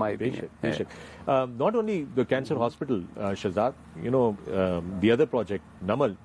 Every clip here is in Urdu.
my opinion. Not only the cancer hospital, Shahzad, the other project, Namal,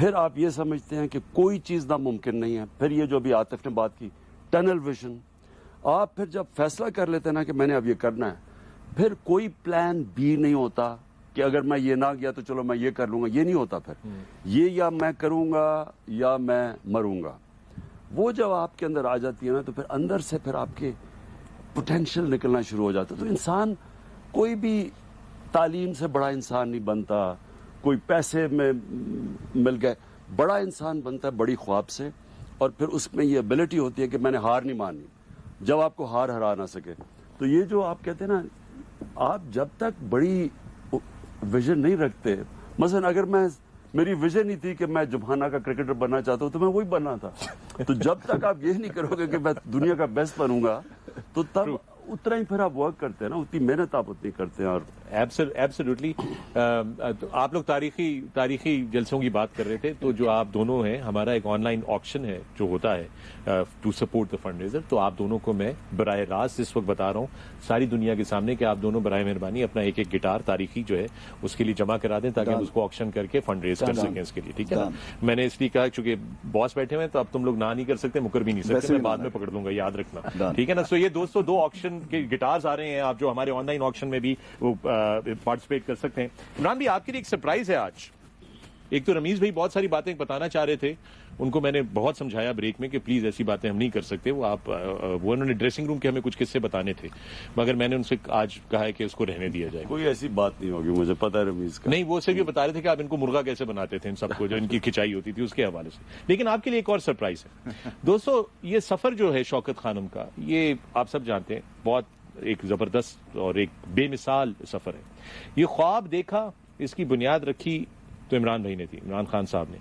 پھر آپ یہ سمجھتے ہیں کہ کوئی چیز ناممکن نہیں ہے. پھر یہ جو ابھی عاطف نے بات کی ٹنل ویژن, آپ پھر جب فیصلہ کر لیتے ہیں نا کہ میں نے اب یہ کرنا ہے, پھر کوئی پلان بی نہیں ہوتا کہ اگر میں یہ نہ کیا تو چلو میں یہ کر لوں گا. یہ نہیں ہوتا. پھر یہ یا میں کروں گا یا میں مروں گا. وہ جب آپ کے اندر آ جاتی ہے نا تو پھر اندر سے پھر آپ کے پوٹینشیل نکلنا شروع ہو جاتا ہے. تو انسان کوئی بھی تعلیم سے بڑا انسان نہیں بنتا, کوئی پیسے میں مل گئے. بڑا انسان بنتا ہے بڑی خواب سے, اور پھر اس میں یہ ابیلٹی ہوتی ہے کہ میں نے ہار نہیں ماننی جب آپ کو ہار ہرا نہ سکے. تو یہ جو آپ کہتے ہیں نا, آپ جب تک بڑی ویژن نہیں رکھتے, مثلا اگر میری ویژن ہی تھی کہ میں جمہانہ کا کرکٹر بننا چاہتا ہوں تو میں وہی بننا تھا. تو جب تک آپ یہ نہیں کرو گے کہ میں دنیا کا بیسٹ بنوں گا تو تب اتنا ہی پھر آپ ورک کرتے ہیں نا, اتنی محنت آپ اتنی کرتے ہیں. اور ایبسلیوٹلی آپ لوگ تاریخی جلسوں کی بات کر رہے تھے, تو جو آپ دونوں ہیں, ہمارا ایک آن لائن آکشن ہے جو ہوتا ہے to support the fund raiser. تو آپ دونوں کو میں براہ راست اس وقت بتا رہا ہوں ساری دنیا کے سامنے کہ آپ دونوں براہ مہربانی اپنا ایک گٹار تاریخی جو ہے اس کے لیے جمع کرا دیں تاکہ ہم اس کو آکشن کر کے فنڈ ریز کر سکیں اس کے لیے. ٹھیک ہے نا. میں نے اس لیے کہا چونکہ باس بیٹھے ہوئے ہیں تو اب تم لوگ نہ نہیں کر سکتے, مکر بھی نہیں سکتے, میں بعد میں پکڑ دوں گا, یاد رکھنا. ٹھیک ہے نا. سو یہ دوستوں 2 آکشن کے گٹارز آ رہے ہیں, آپ جو ہمارے آن لائن آکشن میں بھی پارٹیسپیٹ کر سکتے ہیں. عمران بھی آپ کے لیے ایک سرپرائز ہے آج. ایک تو رمیز بھائی بہت ساری باتیں بتانا چاہ رہے تھے, ان کو میں نے بہت سمجھایا بریک میں کہ پلیز ایسی باتیں ہم نہیں کر سکتے. وہ انہوں نے ڈریسنگ روم کے ہمیں کچھ قصے بتانے تھے, مگر میں نے ان سے آج کہا ہے کہ اس کو رہنے دیا جائے. کوئی ایسی بات نہیں ہوگی, مجھے پتا ہے رمیز کا. نہیں, وہ صرف یہ بتا رہے تھے کہ آپ ان کو مرغا کیسے بناتے تھے, ان سب کو جو ان کی کھچائی ہوتی تھی اس کے حوالے سے. لیکن آپ کے لیے ایک اور سرپرائز ہے دوستو. یہ سفر جو ہے شوکت خانم کا, یہ آپ سب جانتے ہیں بہت ایک زبردست اور ایک بے مثال سفر ہے. یہ خواب دیکھا, اس کی بنیاد رکھی تو عمران بھائی نے تھی, عمران خان صاحب نے.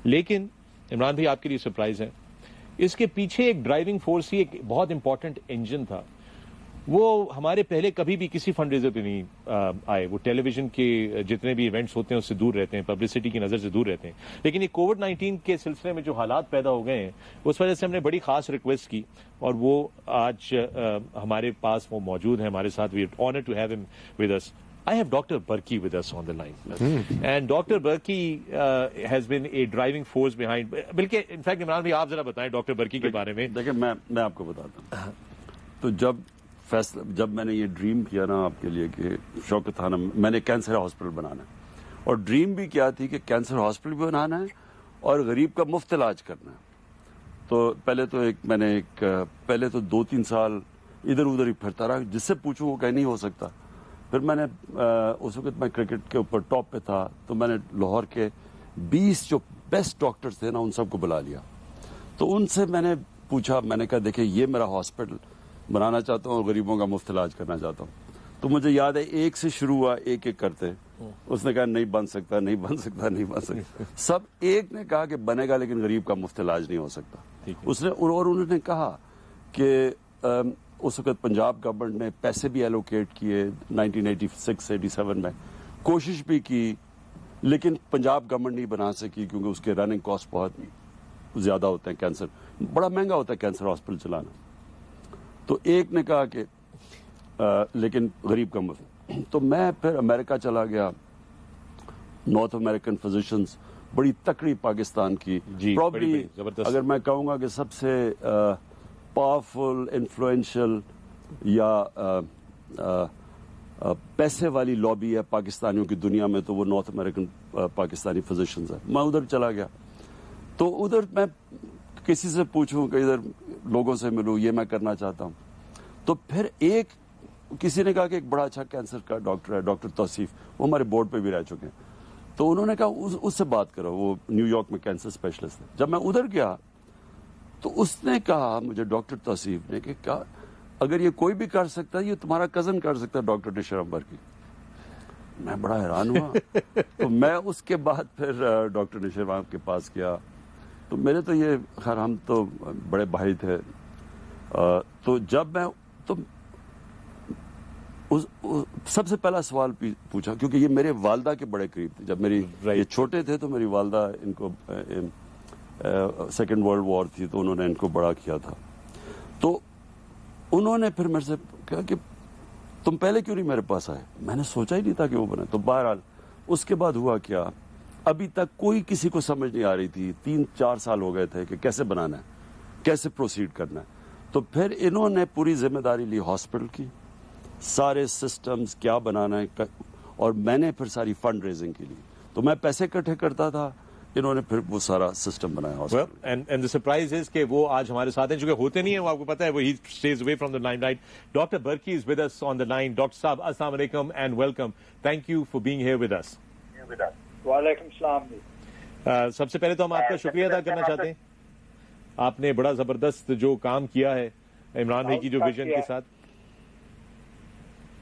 لیکن عمران بھائی آپ کے لیے سرپرائز ہے, اس کے پیچھے ایک ڈرائیونگ فورس ہی, ایک بہت امپورٹنٹ انجن تھا. وہ ہمارے پہلے کبھی بھی کسی فنڈ ریزر پہ نہیں آئے. وہ ٹیلی ویژن کے جتنے بھی ایونٹس ہوتے ہیں اس سے دور رہتے ہیں, پبلسٹی کی نظر سے دور رہتے ہیں. لیکن یہ کووڈ-19 کے سلسلے میں جو حالات پیدا ہو گئے ہیں اس وجہ سے ہم نے بڑی خاص ریکویسٹ کی, اور وہ آج ہمارے پاس وہ موجود ہیں ہمارے ساتھ. We are honoured to have him with us. I have Dr. Burki with us on the line. And Dr. Burki has been a driving force behind. بلکہ in fact عمران بھائی آپ ذرا بتائیں ڈاکٹر برکی کے بارے میں. دیکھیں میں آپ کو بتاتا ہوں. تو جب میں نے یہ ڈریم کیا نا آپ کے لیے کہ شوکت خانم, میں نے کینسر ہاسپٹل بنانا ہے, اور ڈریم بھی کیا تھی کہ کینسر ہاسپٹل بھی بنانا ہے اور غریب کا مفت علاج کرنا ہے. تو پہلے تو 2-3 سال ادھر ادھر ہی پھرتا رہا, جس سے پوچھوں وہ کہ نہیں ہو سکتا. پھر میں نے اس وقت میں کرکٹ کے اوپر ٹاپ پہ تھا, تو میں نے لاہور کے 20 جو بیسٹ ڈاکٹرز تھے نا ان سب کو بلا لیا. تو ان سے میں نے پوچھا, میں نے کہا دیکھیں یہ میرا ہاسپٹل بنانا چاہتا ہوں اور غریبوں کا مفت علاج کرنا چاہتا ہوں. تو مجھے یاد ہے ایک سے شروع ہوا, ایک کرتے. اس نے کہا نہیں بن سکتا, نہیں بن سکتا, نہیں بن سکتا. سب ایک نے کہا کہ بنے گا لیکن غریب کا مفت علاج نہیں ہو سکتا. اس نے, اور انہوں نے کہا کہ اس وقت پنجاب گورنمنٹ نے پیسے بھی ایلوکیٹ کیے 1986-87 میں, کوشش بھی کی, لیکن پنجاب گورنمنٹ نہیں بنا سکی کیونکہ اس کے رننگ کاسٹ بہت زیادہ ہوتے ہیں. کینسر بڑا مہنگا ہوتا ہے کینسر ہاسپٹل چلانا. تو ایک نے کہا کہ لیکن غریب کا مفت. تو میں پھر امریکہ چلا گیا, نارتھ امریکن فزیشنز بڑی تکڑی پاکستان کی, پرابلی اگر میں کہوں گا کہ سب سے پاورفل, انفلوئنشل یا پیسے والی لابی ہے پاکستانیوں کی دنیا میں, تو وہ نارتھ امریکن پاکستانی فزیشنز ہے. میں ادھر چلا گیا, تو ادھر میں کسی سے پوچھوں کہ ادھر لوگوں سے ملوں, یہ میں کرنا چاہتا ہوں. تو پھر کسی نے کہا کہ ایک بڑا اچھا کینسر کا ڈاکٹر ہے, ڈاکٹر توصیف, وہ ہمارے بورڈ پہ بھی رہ چکے ہیں. تو انہوں نے کہا اس سے بات کرو, وہ نیو یارک میں کینسر اسپیشلسٹ ہے. جب میں ادھر گیا تو اس نے کہا مجھے, ڈاکٹر توصیف نے, کہ کہا اگر یہ کوئی بھی کر سکتا ہے یہ تمہارا کزن کر سکتا ہے ڈاکٹر نشرم برکی. میں بڑا حیران ہوا. تو میں اس کے بعد پھر ڈاکٹر نشرم کے پاس گیا. تو میرے تو یہ خیر ہم تو بڑے بھائی تھے. تو جب میں تو سب سے پہلا سوال پوچھا, کیونکہ یہ میرے والدہ کے بڑے قریب تھے. جب یہ چھوٹے تھے تو میری والدہ ان کو سیکنڈ ورلڈ وار تھی تو انہوں نے ان کو بڑا کیا تھا. تو انہوں نے پھر میرے سے کہا کہ تم پہلے کیوں نہیں میرے پاس آئے. میں نے سوچا ہی نہیں تھا کہ وہ بنے. تو بہرحال اس کے بعد ہوا کیا ابھی تک کوئی کسی کو سمجھ نہیں آ رہی تھی. 3-4 سال ہو گئے تھے کہ کیسے بنانا ہے, کیسے پروسیڈ کرنا ہے. تو پھر انہوں نے پوری ذمہ داری لی ہاسپٹل کی, سارے سسٹمز کیا بنانا ہے, اور میں نے پھر ساری فنڈ ریزنگ کی لی. تو میں پیسے اکٹھے کرتا تھا, انہوں نے پھر وہ سارا سسٹم بنایا hospital. And the surprise is کہ وہ آج ہمارے ساتھ ہیں, چونکہ ہوتے نہیں ہیں, وہ آپ کو پتا ہے, وہ he stays away from the limelight. Doctor Burki is with us on the line. Doctor صاحب السلام علیکم and welcome. Thank you for being here with us. وعلیکم السلام. سب سے پہلے تو ہم آپ کا شکریہ ادا کرنا چاہتے ہیں, آپ نے بڑا زبردست جو کام کیا ہے عمران بھائی کی جو ویژن کے ساتھ.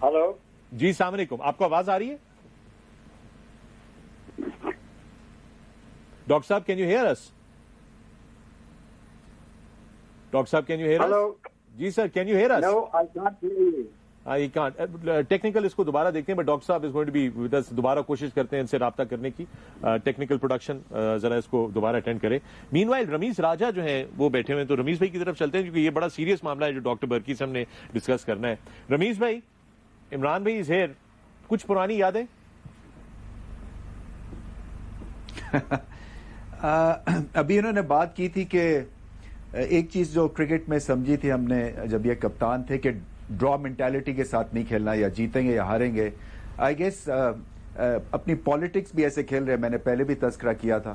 ہلو جی السلام علیکم, آپ کو آواز آ رہی ہے ڈاکٹر صاحب؟ Can you hear us? Doctor صاحب can you hear hello. Us? جی sir, can you hear us? No I can't hear you. I can't. Technical اس کو دوبارہ دیکھتے ہیں, بٹ ڈاکٹر صاحب is going to be with us. دوبارہ کوشش کرتے ہیں ان سے رابطہ کرنے کی. ٹیکنیکل پروڈکشن ذرا اس کو دوبارہ اٹینڈ کرے. مین وائل رمیز راجہ جو ہیں وہ بیٹھے ہوئے ہیں, تو رمیز بھائی کی طرف چلتے ہیں, کیونکہ یہ بڑا سیریس معاملہ ہے جو ڈاکٹر برکی سے ہم نے ڈسکس کرنا ہے. رمیز بھائی, عمران بھائی از ہیئر, کچھ پرانی یادیں؟ ابھی انہوں نے بات کی تھی کہ ایک چیز جو کرکٹ میں سمجھی تھی ہم نے جب یہ کپتان تھے کہ ڈرا مینٹالٹی کے ساتھ نہیں کھیلنا, یا جیتیں گے یا ہاریں گے. آئی گیس اپنی پالیٹکس بھی ایسے کھیل رہے, میں نے پہلے بھی تذکرہ کیا تھا,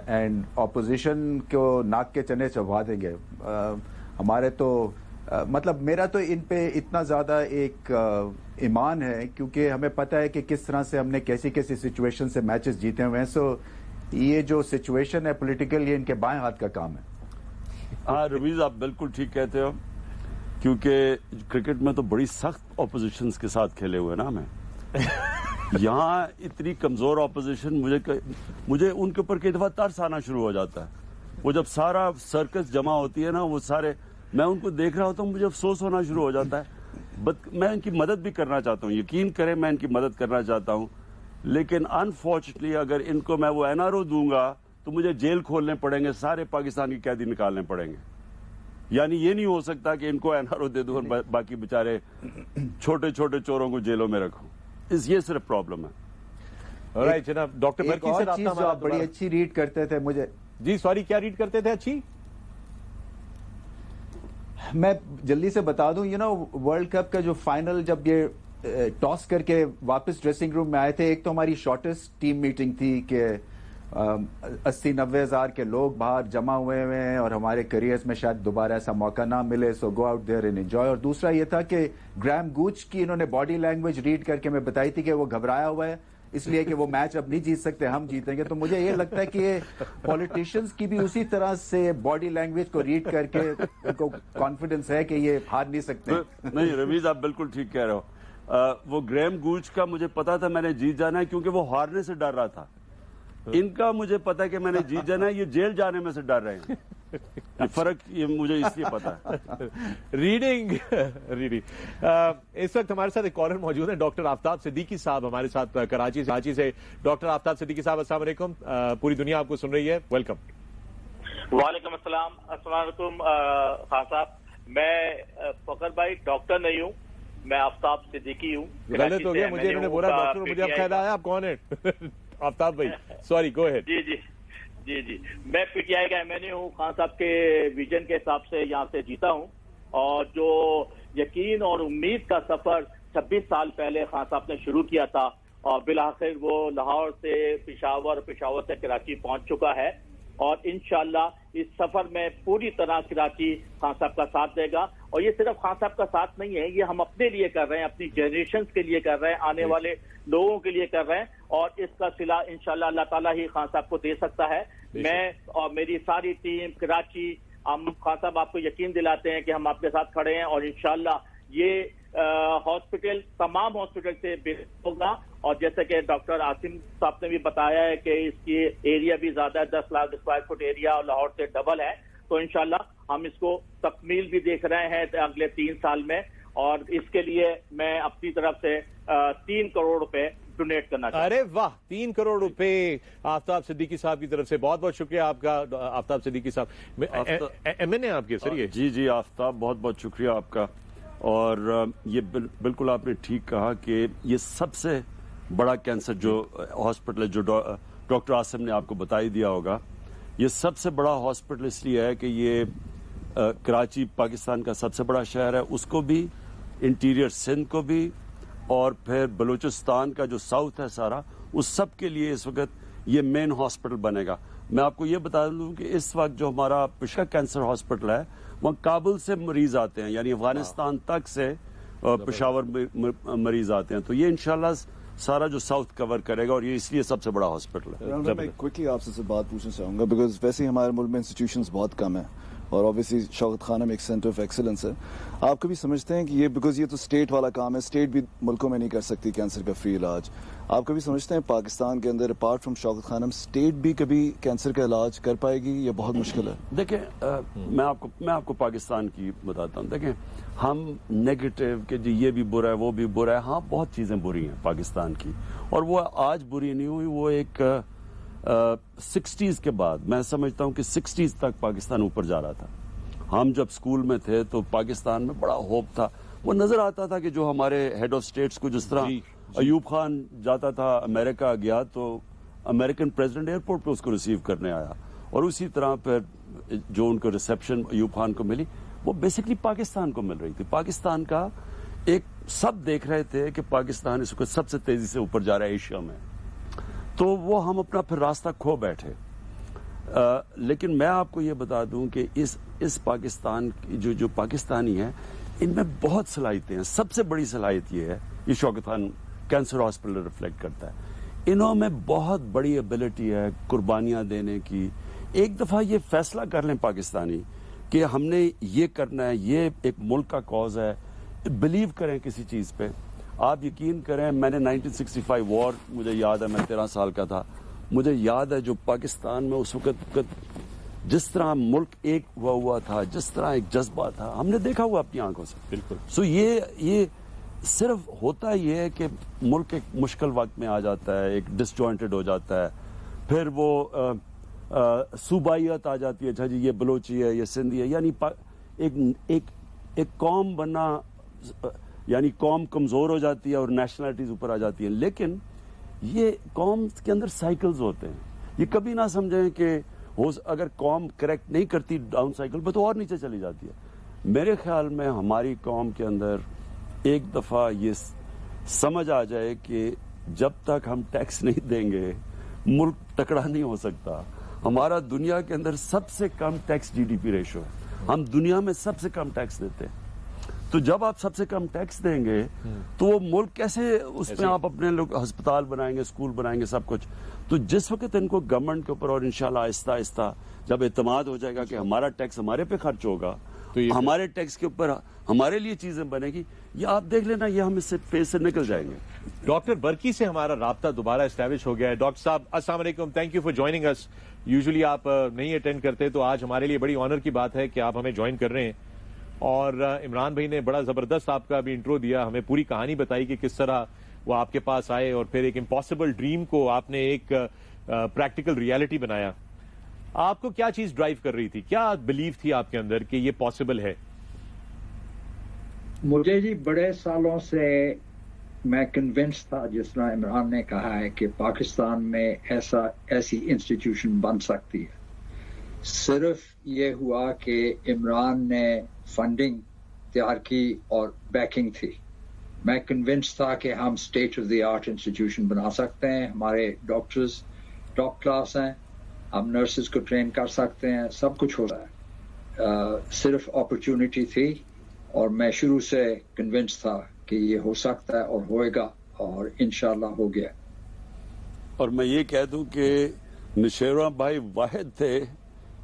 اینڈ اپوزیشن کو ناک کے چنے چبا دیں گے. ہمارے تو مطلب میرا تو ان پہ اتنا زیادہ ایک ایمان ہے, کیونکہ ہمیں پتہ ہے کہ کس طرح سے ہم نے کیسی کیسی سچویشن سے میچز جیتے ہوئے ہیں. سو یہ جو سچویشن ہے پولیٹیکل, یہ ان کے بائیں ہاتھ کا کام ہے. ہاں رمیز, آپ بالکل ٹھیک کہتے ہو, کیونکہ کرکٹ میں تو بڑی سخت اپوزیشنز کے ساتھ کھیلے ہوئے نا ہمیں. یہاں اتنی کمزور اپوزیشن, مجھے ان کے اوپر کئی دفعہ ترس آنا شروع ہو جاتا ہے. وہ جب سارا سرکس جمع ہوتی ہے نا, وہ سارے, میں ان کو دیکھ رہا ہوتا ہوں, مجھے افسوس ہونا شروع ہو جاتا ہے. میں ان کی مدد بھی کرنا چاہتا ہوں, یقین کریں میں ان کی مدد کرنا چاہتا ہوں, لیکن انفارچونیٹلی اگر ان کو میں وہ NRO دوں گا تو مجھے جیل کھولنے پڑیں گے, سارے پاکستان کی قیدی نکالنے پڑیں گے. یعنی یہ نہیں ہو سکتا کہ ان کو NRO دے دوں اور باقی بیچارے چھوٹے چھوٹے چوروں کو جیلوں میں رکھوں. یہ صرف پرابلم ہے. جناب ڈاکٹر ایک برکی اور سے چیز رابطہ جو آپ ہمارا بڑی اچھی ریڈ کرتے تھے, مجھے جی سوری کیا ریڈ کرتے تھے اچھی؟ میں جلدی سے بتا دوں, ورلڈ کپ کا جو فائنل جب یہ ٹاس کر کے واپس ڈریسنگ روم میں آئے تھے, ایک تو ہماری شارٹیسٹ ٹیم میٹنگ تھی کہ 80-90 ہزار کے لوگ باہر جمع ہوئے ہیں اور ہمارے کریئرز میں شاید دوبارہ ایسا موقع نہ ملے, so go out there and enjoy. اور دوسرا یہ تھا کہ گرام گوچ کی انہوں نے باڈی لینگویج ریڈ کر کے میں بتائی تھی کہ وہ گھبرایا ہوا ہے, اس لیے کہ وہ میچ اب نہیں جیت سکتے, ہم جیتیں گے. تو مجھے یہ لگتا ہے کہ یہ پولیٹیشینز کی بھی اسی طرح سے باڈی لینگویج کو ریڈ کر کے ان کو کانفیڈنس ہے کہ یہ ہار نہیں سکتے. نہیں رمیز, آپ بالکل ٹھیک کہہ رہے ہو. وہ گریم گوچ کا مجھے پتا تھا میں نے جیت جانا ہے, کیونکہ وہ ہارنے سے ڈر رہا تھا. ان کا مجھے پتا ہے کہ میں نے جیت جانا ہے, یہ جیل جانے میں سے ڈر رہے ہیں. فرق یہ مجھے اس لیے پتا ہے. ریڈنگ. اس وقت ہمارے ساتھ ایک کالر موجود ہے, ڈاکٹر آفتاب صدیقی صاحب ہمارے ساتھ کراچی سے. ڈاکٹر آفتاب صدیقی صاحب السلام علیکم, پوری دنیا آپ کو سن رہی ہے, ویلکم. وعلیکم السلام. السلام علیکم خان صاحب. میں فخر بھائی ڈاکٹر نہیں ہوں, میں آفتاب صدیقی ہوں. غلط ہو گیا, مجھے انہوں نے بولا ڈاکٹر, مجھے اب خیال آیا آپ کون ہیں. آفتاب بھائی سوری, گو ہیڈ. جی میں PTI کا MNA ہوں. خان صاحب کے ویژن کے حساب سے یہاں سے جیتا ہوں, اور جو یقین اور امید کا سفر 26 سال پہلے خان صاحب نے شروع کیا تھا, اور بالآخر وہ لاہور سے پشاور سے کراچی پہنچ چکا ہے. اور انشاءاللہ اس سفر میں پوری طرح کراچی خان صاحب کا ساتھ دے گا. اور یہ صرف خان صاحب کا ساتھ نہیں ہے, یہ ہم اپنے لیے کر رہے ہیں, اپنی جنریشنز کے لیے کر رہے ہیں, آنے والے لوگوں کے لیے کر رہے ہیں, اور اس کا صلہ انشاءاللہ اللہ تعالیٰ ہی خان صاحب کو دے سکتا ہے. میں اور میری ساری ٹیم کراچی, ہم خان صاحب آپ کو یقین دلاتے ہیں کہ ہم آپ کے ساتھ کھڑے ہیں, اور انشاءاللہ یہ ہاسپٹل تمام ہاسپٹل سے بہتر ہوگا. اور جیسے کہ ڈاکٹر عاصم صاحب نے بھی بتایا ہے کہ اس کی ایریا بھی زیادہ ہے, 10 لاکھ اسکوائر فٹ ایریا, اور لاہور سے ڈبل ہے. تو انشاءاللہ ہم اس کو تکمیل بھی دیکھ رہے ہیں اگلے 3 سال میں, اور اس کے لیے میں اپنی طرف سے 3 کروڑ روپے ڈونیٹ کرنا چاہتا ہوں. ارے واہ, 3 کروڑ روپے آفتاب صدیقی صاحب کی طرف سے. بہت بہت شکریہ آپ کا آفتاب صدیقی صاحب. MNA آپ کے سر یہ. جی آفتاب, بہت بہت شکریہ آپ کا. اور یہ بالکل آپ نے ٹھیک کہا کہ یہ سب سے بڑا کینسر جو ہاسپٹل جو ڈاکٹر آصم نے آپ کو بتا ہی دیا ہوگا. یہ سب سے بڑا ہاسپٹل اس لیے ہے کہ یہ کراچی پاکستان کا سب سے بڑا شہر ہے, اس کو بھی, انٹیریئر سندھ کو بھی, اور پھر بلوچستان کا جو ساؤتھ ہے سارا, اس سب کے لیے اس وقت یہ مین ہاسپٹل بنے گا. میں آپ کو یہ بتا دوں کہ اس وقت جو ہمارا پشا کینسر ہاسپٹل ہے وہاں کابل سے مریض آتے ہیں, یعنی افغانستان تک سے پشاور مریض آتے ہیں. تو یہ انشاءاللہ سارا جو ساؤتھ کور کرے گا, اور یہ اس لیے سب سے بڑا ہاسپٹل ہے. میں کوئکلی آپ سے بات پوچھنا چاہوں گا بیکاز ویسے ہی ہمارے ملک میں انسٹیٹیوشنز بہت کم ہیں, اور obviously شوکت خانم ایک سینٹر آف ایکسلنس ہے. آپ کبھی سمجھتے ہیں کہ یہ بیکاز یہ تو اسٹیٹ والا کام ہے, اسٹیٹ بھی ملکوں میں نہیں کر سکتی کینسر کا فری علاج, آپ کبھی سمجھتے ہیں پاکستان کے اندر apart from Shaukat Khanum state بھی کبھی کینسر کا علاج کر پائے گی, یہ بہت مشکل ہے؟ دیکھیں میں آپ کو پاکستان کی بتاتا ہوں. دیکھیں ہم نیگیٹو کہ جی یہ بھی برا ہے وہ بھی برا ہے, ہاں بہت چیزیں بری ہیں پاکستان کی, اور وہ آج بری نہیں ہوئی, وہ ایک 60s کے بعد میں سمجھتا ہوں کہ 60s تک پاکستان اوپر جا رہا تھا. ہم جب سکول میں تھے تو پاکستان میں بڑا ہوپ تھا, وہ نظر آتا تھا کہ جو ہمارے ہیڈ آف اسٹیٹس کو, جس طرح ایوب خان جاتا تھا امریکہ گیا تو امریکن پریزیڈنٹ ایئرپورٹ پہ اس کو ریسیو کرنے آیا, اور اسی طرح پھر جو ان کو ریسیپشن ایوب خان کو ملی وہ بیسکلی پاکستان کو مل رہی تھی. پاکستان کا ایک سب دیکھ رہے تھے کہ پاکستان اس وقت سب سے تیزی سے اوپر جا رہا ہے ایشیا میں, تو وہ ہم اپنا پھر راستہ کھو بیٹھے. لیکن میں آپ کو یہ بتا دوں کہ اس پاکستان کی جو پاکستانی ہیں ان میں بہت صلاحیتیں ہیں. سب سے بڑی صلاحیت یہ ہے, یہ شوکت خان کینسر ہاسپٹل ریفلیکٹ کرتا ہے, انہوں میں بہت بڑی ایبلٹی ہے قربانیاں دینے کی. ایک دفعہ یہ فیصلہ کر لیں پاکستانی کہ ہم نے یہ کرنا ہے, یہ ایک ملک کا کاز ہے, بلیو کریں کسی چیز پہ. آپ یقین کریں, میں نے 1965 وار مجھے یاد ہے, میں 13 سال کا تھا, مجھے یاد ہے جو پاکستان میں اس وقت جس طرح ملک ایک ہوا تھا, جس طرح ایک جذبہ تھا, ہم نے دیکھا ہوا اپنی آنکھوں سے. بالکل. سو یہ صرف ہوتا یہ ہے کہ ملک ایک مشکل وقت میں آ جاتا ہے, ایک ڈس جوائنٹڈ ہو جاتا ہے, پھر وہ صوبائیت آ جاتی ہے, اچھا جی یہ بلوچی ہے, یہ سندھی ہے, یعنی ایک قوم بننا, یعنی قوم کمزور ہو جاتی ہے اور نیشنلٹیز اوپر آ جاتی ہیں. لیکن یہ قوم کے اندر سائیکلز ہوتے ہیں, یہ کبھی نہ سمجھیں کہ اگر قوم کریکٹ نہیں کرتی ڈاؤن سائیکل پہ تو اور نیچے چلی جاتی ہے. میرے خیال میں ہماری قوم کے اندر ایک دفعہ یہ سمجھ آ جائے کہ جب تک ہم ٹیکس نہیں دیں گے ملک تکڑا نہیں ہو سکتا. ہمارا دنیا کے اندر سب سے کم tax G D P ratio ہے, ہم دنیا میں سب سے کم ٹیکس دیتے ہیں. تو جب آپ سب سے کم ٹیکس دیں گے تو وہ ملک کیسے اس میں آپ اپنے لوگ ہسپتال بنائیں گے, اسکول بنائیں گے, سب کچھ. تو جس وقت ان کو گورنمنٹ کے اوپر, اور انشاءاللہ آہستہ آہستہ جب اعتماد ہو جائے گا کہ ہمارا ٹیکس ہمارے پہ خرچ ہوگا, تو ہمارے ٹیکس کے اوپر ہمارے لیے چیزیں بنے گی, یہ آپ دیکھ لینا, یہ ہم اس سے فیس سے نکل جائیں گے. ڈاکٹر برکی سے ہمارا رابطہ دوبارہ اسٹیبلش ہو گیا ہے. ڈاکٹر صاحب السلام علیکم, thank you for joining us. Usually آپ نہیں اٹینڈ کرتے, تو آج ہمارے لیے بڑی آنر کی بات ہے کہ آپ ہمیں جوائن کر رہے ہیں. اور عمران بھائی نے بڑا زبردست آپ کا بھی انٹرو دیا, ہمیں پوری کہانی بتائی کہ کس طرح وہ آپ کے پاس آئے اور پھر ایک امپاسبل ڈریم کو آپ نے ایک پریکٹیکل ریالٹی بنایا. آپ کو کیا چیز ڈرائیو کر رہی تھی, کیا بلیف تھی آپ کے اندر کہ یہ پاسبل ہے؟ مجھے جی بڑے سالوں سے میں کنونس تھا, جس طرح عمران نے کہا ہے, کہ پاکستان میں ایسی انسٹیٹیوشن بن سکتی ہے. صرف یہ ہوا کہ عمران نے فنڈنگ تیار کی اور بیکنگ تھی. میں کنونس تھا کہ ہم state of the art institution بنا سکتے ہیں, ہمارے ڈاکٹرز ٹاپ کلاس ہیں, ہم نرسز کو ٹرین کر سکتے ہیں, سب کچھ ہو رہا ہے. صرف اپرچونٹی تھی, اور میں شروع سے کنونس تھا کہ یہ ہو سکتا ہے اور ہوئے گا, اور انشاءاللہ ہو گیا. اور میں یہ کہہ دوں کہ نشیرہ بھائی واحد تھے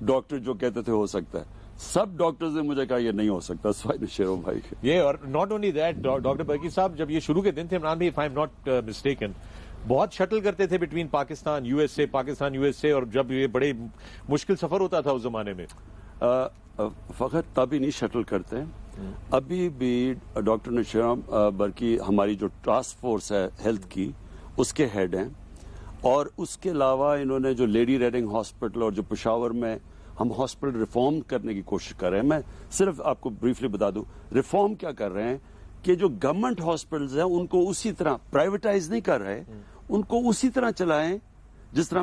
ڈاکٹر جو کہتے تھے ہو سکتا ہے. سب ڈاکٹرز نے مجھے کہا یہ نہیں ہو سکتا سوائے نشیرہ بھائی کے. یہ اور not only that, doctor Burki صاحب جب یہ شروع کے دن تھے, عمران بھائی, if I am not mistaken, بہت شٹل کرتے تھے between Pakistan U S A, Pakistan U S A, اور جب یہ بڑے مشکل سفر ہوتا تھا اس زمانے میں. فقط تبھی نہیں شٹل کرتے, ابھی بھی ڈاکٹر نشیرہ برکی ہماری جو ٹاسک فورس ہے ہیلتھ کی, اس کے ہیڈ ہیں. اور اس کے علاوہ انہوں نے جو لیڈی ریڈنگ ہاسپٹل اور جو پشاور میں ہم ہاسپٹل ریفارم کرنے کی کوشش کر رہے ہیں. میں صرف آپ کو بریفلی بتا دوں ریفارم کیا کر رہے ہیں کہ جو گورنمنٹ ہاسپٹلز ہیں ان کو اسی طرح پرائیویٹائز نہیں کر رہے, ان کو اسی طرح چلائیں جس طرح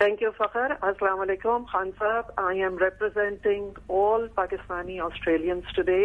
Thank you, Fakhar. Assalamu alaikum, Khan Sahab. I am representing all Pakistani Australians today.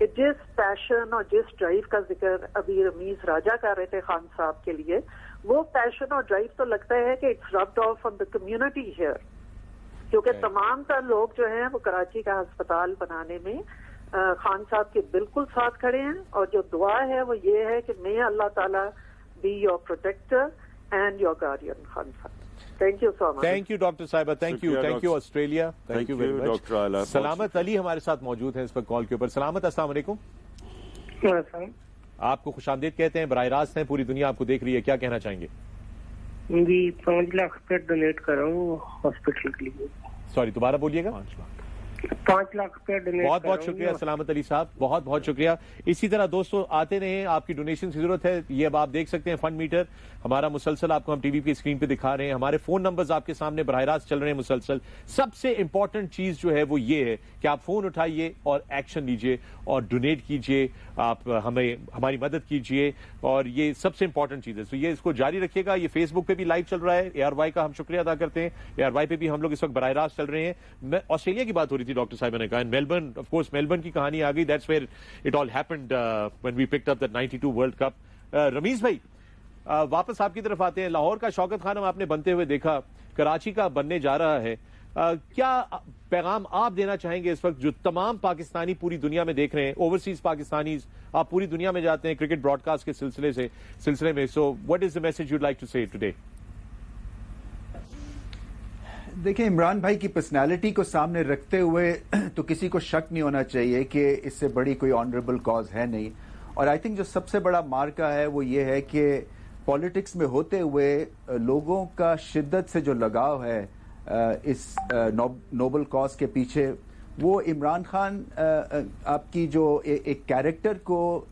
کہ جس پیشن اور جس ڈرائیو کا ذکر ابھی رمیز راجہ کر رہے تھے خان صاحب کے لیے، وہ پیشن اور ڈرائیو تو لگتا ہے کہ it's rubbed off on the community here, کیونکہ تمام تر لوگ جو ہیں وہ کراچی کا ہسپتال بنانے میں خان صاحب کے بالکل ساتھ کھڑے ہیں، اور جو دعا ہے وہ یہ ہے کہ میں اللہ تعالیٰ be your protector and your guardian Khan صاحب. Thank you so much. Thank you doctor صاحبہ. Thank you Australia. Thank you very much. Doctor علا. سلامت علی ہمارے ساتھ موجود ہیں اس پر کال کے اوپر. سلامت، السلام علیکم. آپ کو خوش آمدید کہتے ہیں، براہ راست ہیں، پوری دنیا آپ کو دیکھ رہی ہے، کیا کہنا چاہیں گے؟ جی 5 لاکھ روپے ڈونیٹ کر رہا ہوں ہاسپٹل کے لیے. سوری دوبارہ بولیے گا. 5 لاکھ روپے ڈونیٹ. بہت بہت شکریہ سلامت علی صاحب، بہت بہت شکریہ. اسی طرح دوستوں آتے رہیں، آپ کی ڈونیشن کی ضرورت ہے. یہ اب آپ دیکھ سکتے ہیں فنڈ میٹر ہمارا مسلسل آپ کو ہم ٹی وی کی اسکرین پہ دکھا رہے ہیں. ہمارے فون نمبرز آپ کے سامنے براہ راست چل رہے ہیں مسلسل. سب سے امپورٹنٹ چیز جو ہے وہ یہ ہے کہ آپ فون اٹھائیے اور ایکشن لیجیے اور ڈونیٹ کیجیے، آپ ہماری مدد کیجیے، اور یہ سب سے امپورٹنٹ چیز ہے. تو یہ اس کو جاری رکھیے گا. یہ فیس بک پہ بھی لائیو چل رہا ہے. ARY کا ہم شکریہ ادا کرتے ہیں. ARY پہ بھی ہم لوگ اس وقت براہ راست چل رہے ہیں. آسٹریلیا کی بات ہو رہی تھی ڈاکٹر صاحب نے کہا، میلبرن آف کورس میلبرن کی کہانی آ گئی. That's where it all happened when we picked up that 92 world cup. Ramiz بھائی واپس آپ کی طرف آتے ہیں. لاہور کا شوکت خانم آپ نے بنتے ہوئے دیکھا، کراچی کا بننے جا رہا ہے. کیا پیغام آپ دینا چاہیں گے اس وقت جو تمام پاکستانی پوری دنیا میں دیکھ رہے ہیں، اوورسیز پاکستانیز، آپ پوری دنیا میں جاتے ہیں کرکٹ براڈ کاسٹ کے سلسلے میں. So what is the message you'd like to say today? دیکھیں، عمران بھائی کی پرسنالٹی کو سامنے رکھتے ہوئے تو کسی کو شک نہیں ہونا چاہیے کہ اس سے بڑی کوئی آنریبل کاز ہے نہیں. اور آئی تھنک جو سب سے بڑا مارکا ہے وہ یہ ہے کہ پالیٹکس میں ہوتے ہوئے لوگوں کا شدت سے جو لگاؤ ہے اس نوبل کاز کے پیچھے، وہ عمران خان آپ کی جو ایک کیریکٹر کو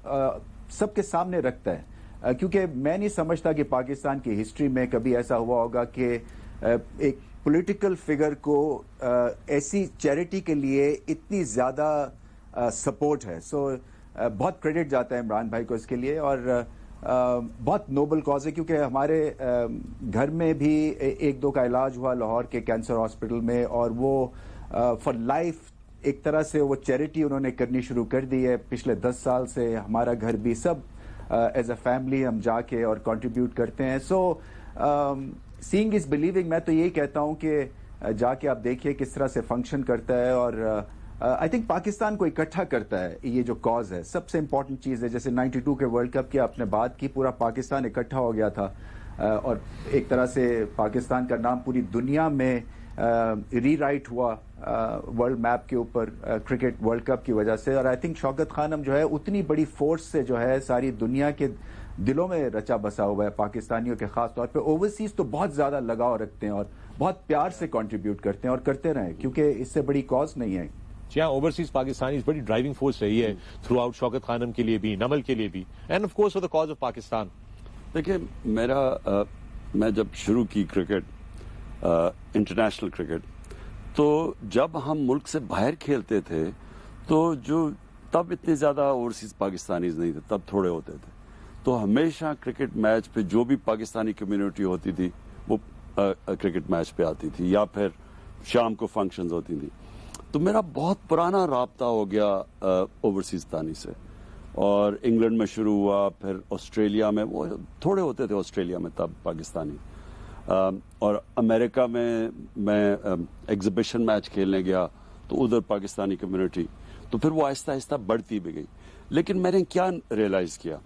سب کے سامنے رکھتا ہے. کیونکہ میں نہیں سمجھتا کہ پاکستان کی ہسٹری میں کبھی ایسا ہوا ہوگا کہ ایک پولیٹیکل فگر کو ایسی چیریٹی کے لیے اتنی زیادہ سپورٹ ہے. سو بہت کریڈٹ جاتا ہے عمران بھائی کو اس کے لیے، اور بہت نوبل کاز ہے. کیونکہ ہمارے گھر میں بھی 1-2 کا علاج ہوا لاہور کے کینسر ہاسپٹل میں، اور وہ فار لائف ایک طرح سے وہ چیریٹی انہوں نے کرنی شروع کر دی ہے پچھلے 10 سال سے. ہمارا گھر بھی سب ایز اے فیملی ہم جا کے اور کنٹریبیوٹ کرتے ہیں. سو سینگ از بلیونگ. میں تو یہی کہتا ہوں کہ جا کے آپ دیکھیے کس طرح سے فنکشن کرتا ہے، اور آئی تھنک پاکستان کو اکٹھا کرتا ہے. یہ جو کاز ہے سب سے امپورٹنٹ چیز ہے. جیسے 92 کے ورلڈ کپ کی آپ نے بات کی، پورا پاکستان اکٹھا ہو گیا تھا، اور ایک طرح سے پاکستان کا نام پوری دنیا میں ری رائٹ ہوا ورلڈ میپ کے اوپر کرکٹ ورلڈ کپ کی وجہ سے. اور آئی تھنک شوکت خانم جو ہے اتنی بڑی فورس سے جو ہے ساری دنیا کے دلوں میں رچا بسا ہوا ہے پاکستانیوں کے. خاص طور پہ اوورسیز تو بہت زیادہ لگاؤ رکھتے ہیں اور بہت پیار سے کنٹریبیوٹ کرتے ہیں، اور کرتے رہیں کیونکہ اس سے بڑی کاز نہیں ہے. جی ہاں، اوورسیز پاکستانی بڑی ڈرائیونگ فورس رہی ہے تھرو آؤٹ، شوکت خانم کے لیے بھی، نمل کے لیے بھی، and of course for the cause of Pakistan. دیکھیں میں جب شروع کی کرکٹ، انٹرنیشنل کرکٹ، تو جب ہم ملک سے باہر کھیلتے تھے تو جو تب اتنے زیادہ اوورسیز پاکستانیز نہیں تھے، تب تھوڑے ہوتے تھے. تو ہمیشہ کرکٹ میچ پہ جو بھی پاکستانی کمیونٹی ہوتی تھی وہ کرکٹ میچ پہ آتی تھی، یا پھر شام کو فنکشنز ہوتی تھی. تو میرا بہت پرانا رابطہ ہو گیا اوورسیز تانی سے، اور انگلینڈ میں شروع ہوا، پھر آسٹریلیا میں، وہ تھوڑے ہوتے تھے آسٹریلیا میں تب پاکستانی، اور امریکہ میں ایگزیبیشن میچ کھیلنے گیا تو ادھر پاکستانی کمیونٹی. تو پھر وہ آہستہ آہستہ بڑھتی بھی گئی. لیکن میں نے کیا ریئلائز کیا،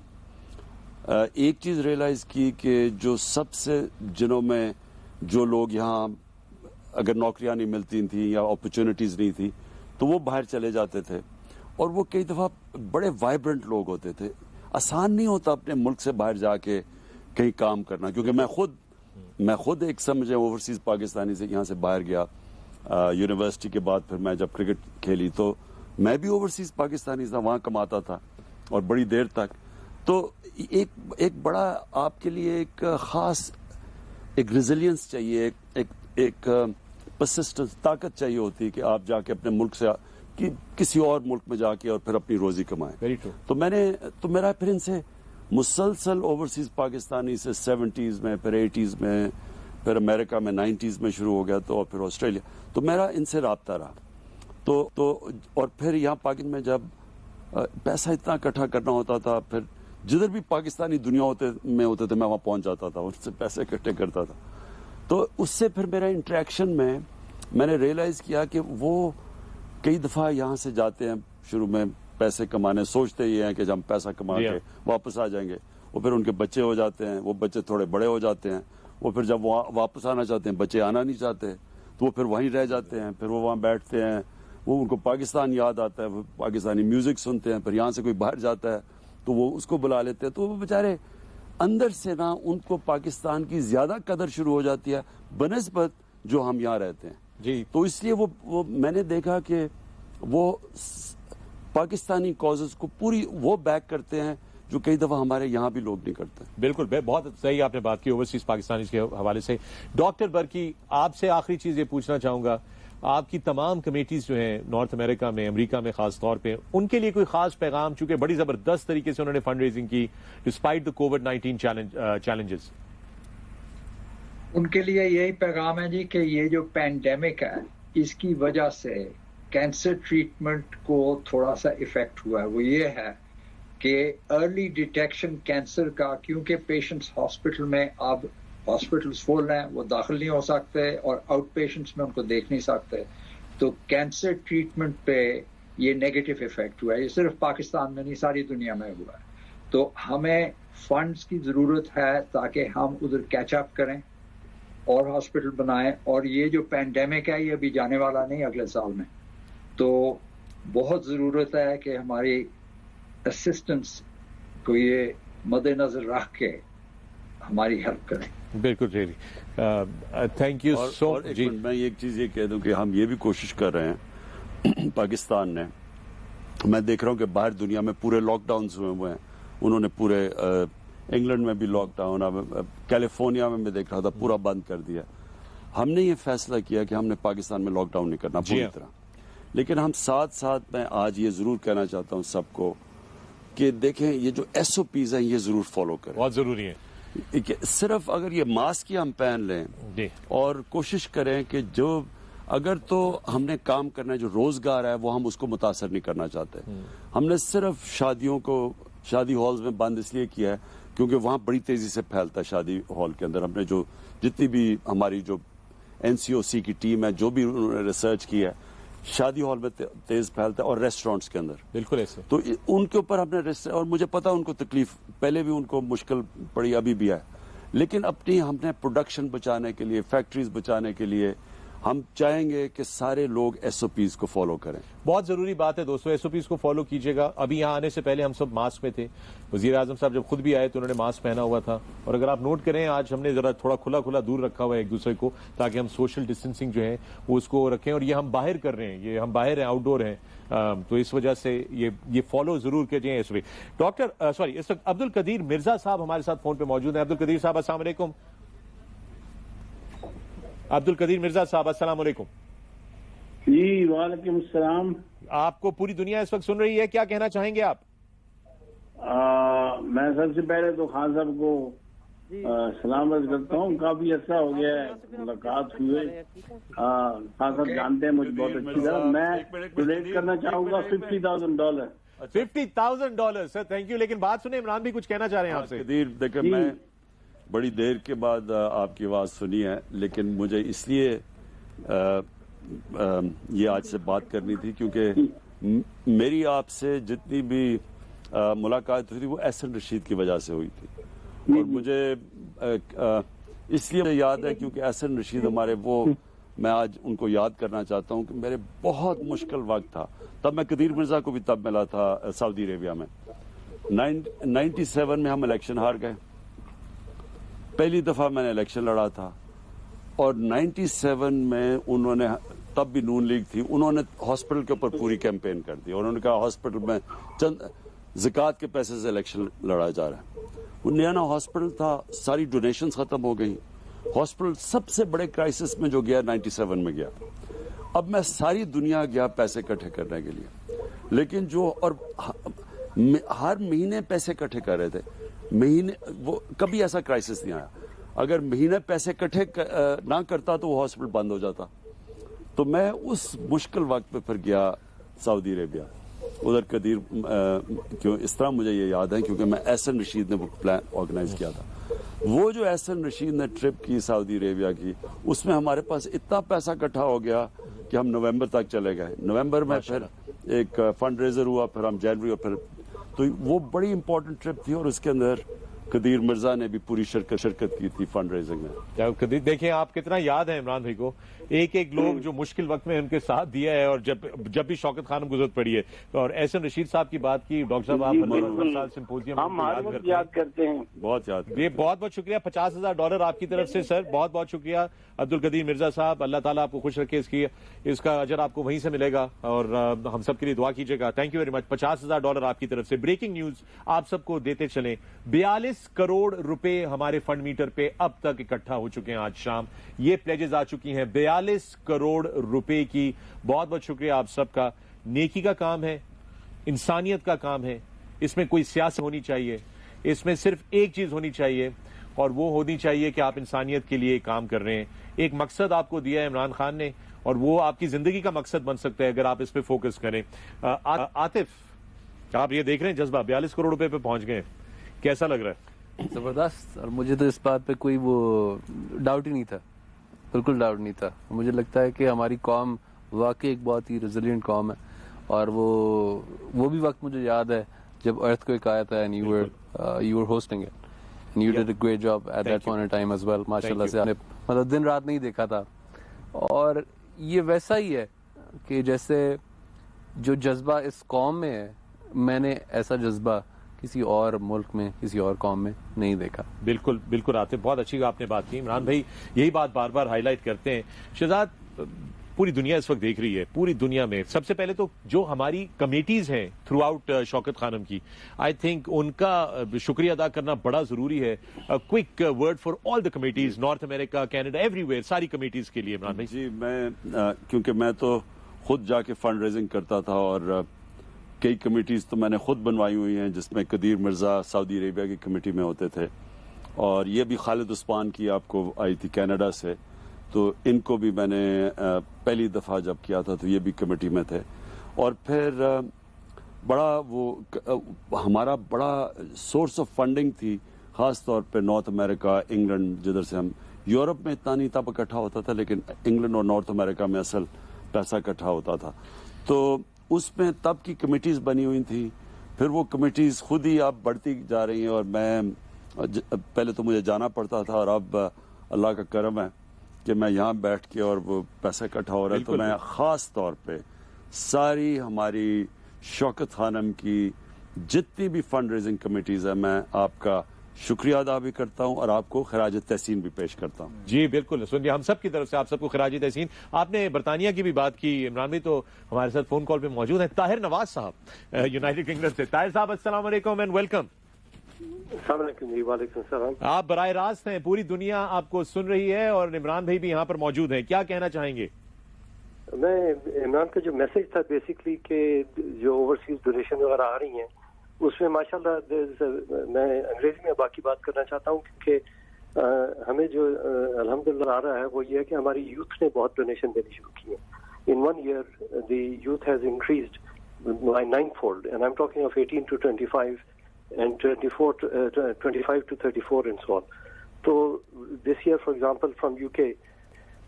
ایک چیز ریئلائز کی کہ جو سب سے جنہوں میں جو لوگ یہاں اگر نوکریاں نہیں ملتی تھیں یا اپرچونٹیز نہیں تھی تو وہ باہر چلے جاتے تھے، اور وہ کئی دفعہ بڑے وائبرنٹ لوگ ہوتے تھے. آسان نہیں ہوتا اپنے ملک سے باہر جا کے کہیں کام کرنا، کیونکہ میں خود ایک سمجھے اوورسیز پاکستانی سے یہاں سے باہر گیا یونیورسٹی کے بعد. پھر میں جب کرکٹ کھیلی تو میں بھی اوورسیز پاکستانی تھا، وہاں کماتا تھا اور بڑی دیر تک. تو ایک بڑا آپ کے لیے ایک خاص ایک ریزیلینس چاہیے، ایک پرسسٹنس، طاقت چاہیے ہوتی ہے کہ آپ جا کے اپنے ملک سے کسی اور ملک میں جا کے اور پھر اپنی روزی کمائیں. تو میرا پھر ان سے مسلسل اوورسیز پاکستانی سے 70s میں، پھر 80s میں، پھر امریکہ میں 90s میں شروع ہو گیا، تو اور پھر آسٹریلیا. تو میرا ان سے رابطہ رہا. تو اور پھر یہاں پاکستان میں جب پیسہ اتنا اکٹھا کرنا ہوتا تھا. پھر جدھر بھی پاکستانی دنیا میں ہوتے تھے میں وہاں پہنچ جاتا تھا, ان سے پیسے اکٹھے کرتا تھا. تو اس سے پھر میرا انٹریکشن میں نے ریئلائز کیا کہ وہ کئی دفعہ یہاں سے جاتے ہیں شروع میں پیسے کمانے, سوچتے یہ ہیں کہ جب ہم پیسہ کما کے واپس آ جائیں گے. وہ پھر ان کے بچے ہو جاتے ہیں, وہ بچے تھوڑے بڑے ہو جاتے ہیں, وہ پھر جب واپس آنا چاہتے ہیں بچے آنا نہیں چاہتے تو وہ پھر وہیں رہ جاتے ہیں. پھر وہ وہاں بیٹھتے ہیں, وہ ان کو پاکستان یاد آتا ہے, وہ پاکستانی میوزک سنتے ہیں. پھر یہاں سے کوئی باہر جاتا ہے تو وہ اس کو بلا لیتے ہیں. تو وہ بیچارے اندر سے نا ان کو پاکستان کی زیادہ قدر شروع ہو جاتی ہے بنسبت جو ہم یہاں رہتے ہیں. جی تو اس لیے وہ میں نے دیکھا کہ وہ پاکستانی کازز کو پوری وہ بیک کرتے ہیں جو کئی دفعہ ہمارے یہاں بھی لوگ نہیں کرتے. بالکل بہت صحیح آپ نے بات کی اوورسیز پاکستانی کے حوالے سے. ڈاکٹر برکی, آپ سے آخری چیز یہ پوچھنا چاہوں گا, آپ کی تمام کمیٹیز جو ہیں نارتھ امریکہ میں, امریکہ میں خاص طور پہ, ان کے لیے کوئی خاص پیغام, چونکہ بڑی زبردست طریقے سے انہوں نے فنڈ ریزنگ کی ڈسپائٹ دا کووڈ-19 چیلنجز؟ ان کے لیے یہی پیغام ہے جی کہ یہ جو پینڈیمک ہے اس کی وجہ سے کینسر ٹریٹمنٹ کو تھوڑا سا ایفیکٹ ہوا ہے. وہ یہ ہے کہ ارلی ڈیٹیکشن کینسر کا, کیونکہ پیشنٹس ہاسپٹل میں اب ہاسپٹلس فل ہیں, وہ داخل نہیں ہو سکتے اور آؤٹ پیشنٹس میں ان کو دیکھ نہیں سکتے, تو کینسر ٹریٹمنٹ پہ یہ نیگیٹو ایفیکٹ ہوا ہے. یہ صرف پاکستان میں نہیں ساری دنیا میں ہوا ہے. تو ہمیں فنڈز کی ضرورت ہے تاکہ ہم ادھر کیچ اپ کریں اور ہاسپٹل بنائیں. اور یہ جو پینڈیمک ہے یہ ابھی جانے والا نہیں اگلے سال میں, تو بہت ضرورت ہے کہ ہماری اسسٹنس کو یہ مد نظر رکھ کے ہماری ہیلپ کریں. بالکل ریلی تھینک یو سو. جی میں ایک چیز یہ کہہ دوں کہ ہم یہ بھی کوشش کر رہے ہیں پاکستان نے, میں دیکھ رہا ہوں کہ باہر دنیا میں پورے لاک ڈاؤنز ہوئے ہیں, انہوں نے پورے انگلینڈ میں بھی لاک ڈاؤن, کیلیفورنیا میں دیکھ رہا تھا پورا بند کر دیا. ہم نے یہ فیصلہ کیا کہ ہم نے پاکستان میں لاک ڈاؤن نہیں کرنا پوری طرح, لیکن ہم ساتھ میں آج یہ ضرور کہنا چاہتا ہوں سب کو کہ دیکھیں یہ جو ایس او پیز ہیں یہ ضرور فالو کریں, بہت ضروری ہے. صرف اگر یہ ماسک ہی ہم پہن لیں اور کوشش کریں کہ جو اگر تو ہم نے کام کرنا ہے, جو روزگار ہے وہ ہم اس کو متاثر نہیں کرنا چاہتے. ہم نے صرف شادیوں کو شادی ہالز میں بند اس لیے کیا ہے کیونکہ وہاں بڑی تیزی سے پھیلتا ہے شادی ہال کے اندر. ہم نے جو جتنی بھی ہماری جو NCOC کی ٹیم ہے جو بھی انہوں نے ریسرچ کی ہے, شادی ہال میں تیز پھیلتا ہے اور ریسٹورینٹس کے اندر بالکل ایسے. تو ان کے اوپر ہم نے اور مجھے پتا ان کو تکلیف پہلے بھی ان کو مشکل پڑی, ابھی بھی ہے, لیکن اپنی ہم نے پروڈکشن بچانے کے لیے, فیکٹریز بچانے کے لیے ہم چاہیں گے کہ سارے لوگ ایس او پیز کو فالو کریں. بہت ضروری بات ہے دوستو, ایس او پیز کو فالو کیجیے گا. ابھی یہاں آنے سے پہلے ہم سب ماسک میں تھے. وزیر اعظم صاحب جب خود بھی آئے تو انہوں نے ماسک پہنا ہوا تھا, اور اگر آپ نوٹ کریں آج ہم نے ذرا تھوڑا کھلا دور رکھا ہوا ہے ایک دوسرے کو تاکہ ہم سوشل ڈسٹینسنگ جو ہے وہ اس کو رکھیں. اور یہ ہم باہر کر رہے ہیں, یہ ہم باہر ہیں, آؤٹ ڈور ہیں, تو اس وجہ سے یہ فالو ضرور کیجیے اس وقت. ڈاکٹر سوری اس وقت عبد القدیر مرزا صاحب ہمارے ساتھ فون پہ موجود ہیں. عبد القدیر صاحب السلام علیکم. عبد القدیر مرزا صاحب السلام علیکم. جی وعلیکم السلام. آپ کو پوری دنیا اس وقت سن رہی ہے, کیا کہنا چاہیں گے آپ؟ میں سب سے پہلے تو خان صاحب کو سلام عرض کرتا ہوں. کافی عرصہ ہو گیا ہے ملاقات ہوئے. خان صاحب جانتے ہیں مجھے بہت اچھی طرح. میں ڈونیٹ کرنا چاہوں گا $50,000. $50,000 سر, تھینک یو. لیکن بات سنیں, عمران بھی کچھ کہنا چاہ رہے ہیں آپ سے. دیکھیں میں بڑی دیر کے بعد آپ کی آواز سنی ہے, لیکن مجھے اس لیے یہ آج سے بات کرنی تھی کیونکہ میری آپ سے جتنی بھی ملاقات ہوئی تھی وہ احسن رشید کی وجہ سے ہوئی تھی. اور مجھے اس لیے یاد ہے کیونکہ احسن رشید ہمارے وہ, میں آج ان کو یاد کرنا چاہتا ہوں کہ میرے بہت مشکل وقت تھا. تب میں قدیر مرزا کو بھی تب ملا تھا سعودی عربیہ میں. 97 میں ہم الیکشن ہار گئے, پہلی دفعہ میں نے الیکشن لڑا تھا. اور 97 میں انہوں نے, تب بھی نون لیگ تھی, انہوں نے ہاسپٹل کے اوپر پوری کیمپین کر دی. انہوں نے کہا ہاسپٹل میں چند زکوٰۃ کے پیسے سے الیکشن لڑا جا رہا ہے. وہ نیا ہاسپٹل تھا, ساری ڈونیشنز ختم ہو گئی. ہاسپٹل سب سے بڑے کرائسس میں جو گیا 97 میں گیا. اب میں ساری دنیا گیا پیسے اکٹھے کرنے کے لیے, لیکن جو اور ہر مہینے پیسے اکٹھے کر رہے تھے, مہینے وہ کبھی ایسا کرائسس نہیں آیا. اگر مہینے پیسے اکٹھے نہ کرتا تو وہ ہاسپٹل بند ہو جاتا. تو میں اس مشکل وقت پہ پھر گیا سعودی عربیہ. ادھر قدیر کیوں اس طرح مجھے یہ یاد ہے کیونکہ میں احسن رشید نے وہ پلان آرگنائز کیا تھا. وہ جو احسن رشید نے ٹرپ کی سعودی عربیہ کی, اس میں ہمارے پاس اتنا پیسہ اکٹھا ہو گیا کہ ہم نومبر تک چلے گئے. نومبر میں پھر ایک فنڈ ریزر ہوا, پھر ہم جنوری, اور پھر تو وہ بڑی امپورٹنٹ ٹرپ تھی, اور اس کے اندر قدیر مرزا نے بھی پوری شرکت کی تھی فنڈ ریزنگ میں. قدیر دیکھیں آپ کتنا یاد ہے عمران بھائی کو, ایک ایک لوگ جو مشکل وقت میں ان کے ساتھ دیا ہے, اور جب بھی شوکت خانم کو ضرورت پڑی ہے. اور احسن رشید صاحب کی بات کی, ڈاکٹر صاحب آپ سال سمپوزیم ہم ہر وقت یاد کرتے ہیں, بہت یاد. یہ بہت بہت شکریہ, $50,000 آپ کی طرف سے سر, بہت بہت شکریہ عبدالقدیر مرزا صاحب. اللہ تعالیٰ آپ کو خوش رکھے, اس کا اجر آپ کو وہیں سے ملے گا, اور ہم سب کے لیے دعا کیجیے گا. Thank you very much. $50,000 آپ کی طرف سے. بریکنگ نیوز آپ سب کو دیتے چلیں, 42 کروڑ روپے ہمارے فنڈ میٹر پہ اب تک اکٹھا ہو چکے ہیں. آج شام یہ پلیجز آ چکی ہیں 42 کروڑ روپے کی. بہت بہت شکریہ آپ سب کا. نیکی کا کام ہے, انسانیت کا کام ہے, اس میں کوئی سیاست ہونی چاہیے, اس میں صرف ایک چیز ہونی چاہیے, اور وہ ہونی چاہیے کہ آپ انسانیت کے لیے کام کر رہے ہیں. ایک مقصد آپ کو دیا ہے عمران خان نے, اور وہ آپ کی زندگی کا مقصد بن سکتا ہے اگر آپ اس پہ فوکس کریں. عاطف, آپ یہ دیکھ رہے ہیں جذبہ 42 کروڑ روپے پہ پہنچ گئے, کیسا لگ رہا ہے؟ زبردست. اور مجھے تو اس بات پہ کوئی وہ ڈاؤٹ ہی نہیں تھا, بالکل ڈاؤٹ نہیں تھا. مجھے لگتا ہے کہ ہماری قوم واقعی ایک بہت ہی ریزیلینٹ قوم ہے, اور وہ بھی وقت مجھے یاد ہے جب ارتھ کوئک آیا تھا, and you were hosting it, and you did a great job at that point in time as well. ماشاءاللہ سے آپ نے مطلب دن رات نہیں دیکھا تھا. اور یہ ویسا ہی ہے کہ جیسے جو جذبہ اس قوم میں ہے, میں نے ایسا جذبہ کسی اور ملک میں, کسی اور قوم میں نہیں دیکھا. بالکل بالکل آتے, بہت اچھی آپ نے بات کی. عمران بھائی یہی بات بار بار ہائی لائٹ کرتے ہیں. شہزاد, پوری دنیا اس وقت دیکھ رہی ہے, پوری دنیا میں سب سے پہلے تو جو ہماری کمیٹیز ہیں تھرو آؤٹ شوکت خانم کی, آئی تھنک ان کا شکریہ ادا کرنا بڑا ضروری ہے. Quick word for all the committees, north America, Canada, every where, ساری کمیٹیز کے لیے. عمران بھائی جی, میں کیونکہ میں تو خود جا کے فنڈ ریزنگ کرتا تھا, اور کئی کمیٹیز تو میں نے خود بنوائی ہوئی ہیں, جس میں قدیر مرزا سعودی عربیہ کی کمیٹی میں ہوتے تھے, اور یہ بھی خالد عثمان کی آپ کو آئی تھی کینیڈا سے, تو ان کو بھی میں نے پہلی دفعہ جب کیا تھا تو یہ بھی کمیٹی میں تھے. اور پھر بڑا وہ ہمارا بڑا سورس آف فنڈنگ تھی, خاص طور پہ نارتھ امریکہ, انگلینڈ, جدھر سے ہم یورپ میں اتنا نہیں تب اکٹھا ہوتا تھا, لیکن انگلینڈ اور نارتھ امریکہ میں اصل پیسہ اکٹھا ہوتا تھا. تو اس میں تب کی کمیٹیز بنی ہوئی تھیں. پھر وہ کمیٹیز خود ہی اب بڑھتی جا رہی ہیں, اور میں پہلے تو مجھے جانا پڑتا تھا, اور اب اللہ کا کرم ہے کہ میں یہاں بیٹھ کے اور وہ پیسہ اکٹھا ہو رہا ہے. تو میں خاص طور پہ ساری ہماری شوکت خانم کی جتنی بھی فنڈ ریزنگ کمیٹیز ہیں, میں آپ کا شکریہ ادا بھی کرتا ہوں, اور آپ کو خراج تحسین بھی پیش کرتا ہوں. جی بالکل, سنیے ہم سب کی طرف سے آپ سب کو خراج تحسین. آپ نے برطانیہ کی بھی بات کی. عمران بھائی تو ہمارے ساتھ فون کال پہ موجود ہیں. طاہر نواز صاحب یونائیٹڈ کنگڈم سے. طاہر صاحب السلام علیکم اینڈ ویلکم. السلام علیکم. جی وعلیکم السلام. آپ براہ راست ہیں, پوری دنیا آپ کو سن رہی ہے, اور عمران بھائی بھی یہاں پر موجود ہیں, کیا کہنا چاہیں گے؟ میں عمران کا جو میسج تھا بیسکلی کہ جو اوورسیز ڈونیشن وغیرہ آ رہی ہیں, اس میں ماشاءاللہ میں انگریزی میں باقی بات کرنا چاہتا ہوں, کیونکہ ہمیں جو الحمدللہ آ رہا ہے وہ یہ ہے کہ ہماری یوتھ نے بہت ڈونیشن دینی شروع کی ہے. ان 1 year the youth has increased by 9-fold, and I am talking of 18 to 25 and 25 to 34 and so on. So this year, for example, from UK,